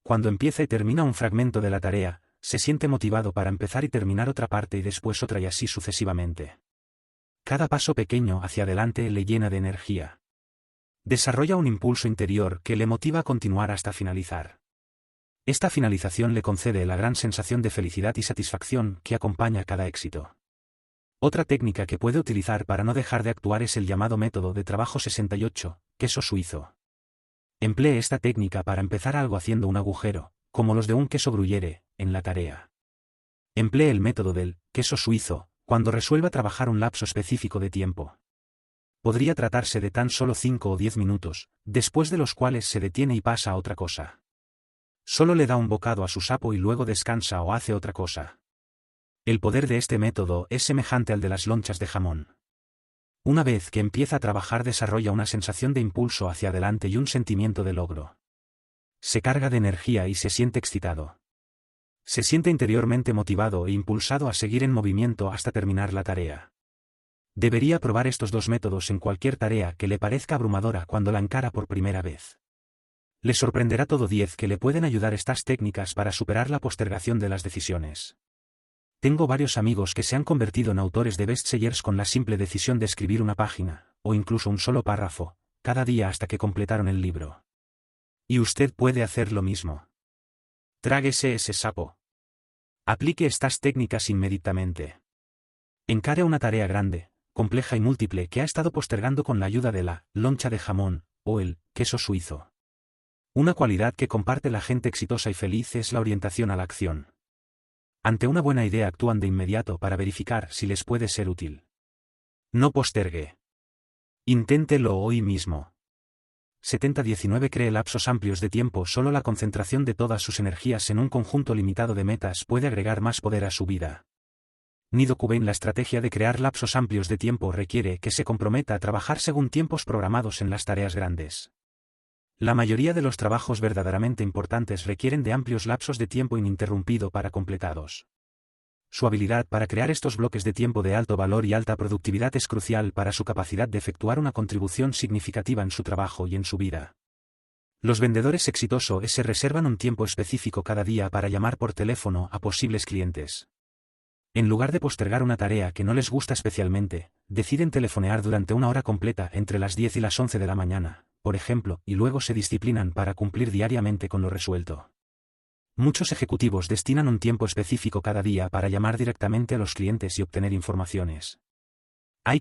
Cuando empieza y termina un fragmento de la tarea, se siente motivado para empezar y terminar otra parte y después otra y así sucesivamente. Cada paso pequeño hacia adelante le llena de energía. Desarrolla un impulso interior que le motiva a continuar hasta finalizar. Esta finalización le concede la gran sensación de felicidad y satisfacción que acompaña cada éxito. Otra técnica que puede utilizar para no dejar de actuar es el llamado método de trabajo 68, queso suizo. Emplee esta técnica para empezar algo haciendo un agujero, como los de un queso gruyere, en la tarea. Emplee el método del queso suizo cuando resuelva trabajar un lapso específico de tiempo. Podría tratarse de tan solo 5 o 10 minutos, después de los cuales se detiene y pasa a otra cosa. Solo le da un bocado a su sapo y luego descansa o hace otra cosa. El poder de este método es semejante al de las lonchas de jamón. Una vez que empieza a trabajar desarrolla una sensación de impulso hacia adelante y un sentimiento de logro. Se carga de energía y se siente excitado. Se siente interiormente motivado e impulsado a seguir en movimiento hasta terminar la tarea. Debería probar estos dos métodos en cualquier tarea que le parezca abrumadora cuando la encara por primera vez. Le sorprenderá todo 10 que le pueden ayudar estas técnicas para superar la postergación de las decisiones. Tengo varios amigos que se han convertido en autores de bestsellers con la simple decisión de escribir una página, o incluso un solo párrafo, cada día hasta que completaron el libro. Y usted puede hacer lo mismo. Tráguese ese sapo. Aplique estas técnicas inmediatamente. Encare una tarea grande, compleja y múltiple que ha estado postergando con la ayuda de la loncha de jamón, o el queso suizo. Una cualidad que comparte la gente exitosa y feliz es la orientación a la acción. Ante una buena idea actúan de inmediato para verificar si les puede ser útil. No postergue. Inténtelo hoy mismo. 70-19 Cree lapsos amplios de tiempo. Solo la concentración de todas sus energías en un conjunto limitado de metas puede agregar más poder a su vida. Nido Cubain. La estrategia de crear lapsos amplios de tiempo requiere que se comprometa a trabajar según tiempos programados en las tareas grandes. La mayoría de los trabajos verdaderamente importantes requieren de amplios lapsos de tiempo ininterrumpido para completados. Su habilidad para crear estos bloques de tiempo de alto valor y alta productividad es crucial para su capacidad de efectuar una contribución significativa en su trabajo y en su vida. Los vendedores exitosos se reservan un tiempo específico cada día para llamar por teléfono a posibles clientes. En lugar de postergar una tarea que no les gusta especialmente, deciden telefonear durante una hora completa entre las 10 y las 11 de la mañana, por ejemplo, y luego se disciplinan para cumplir diariamente con lo resuelto. Muchos ejecutivos destinan un tiempo específico cada día para llamar directamente a los clientes y obtener informaciones. Hay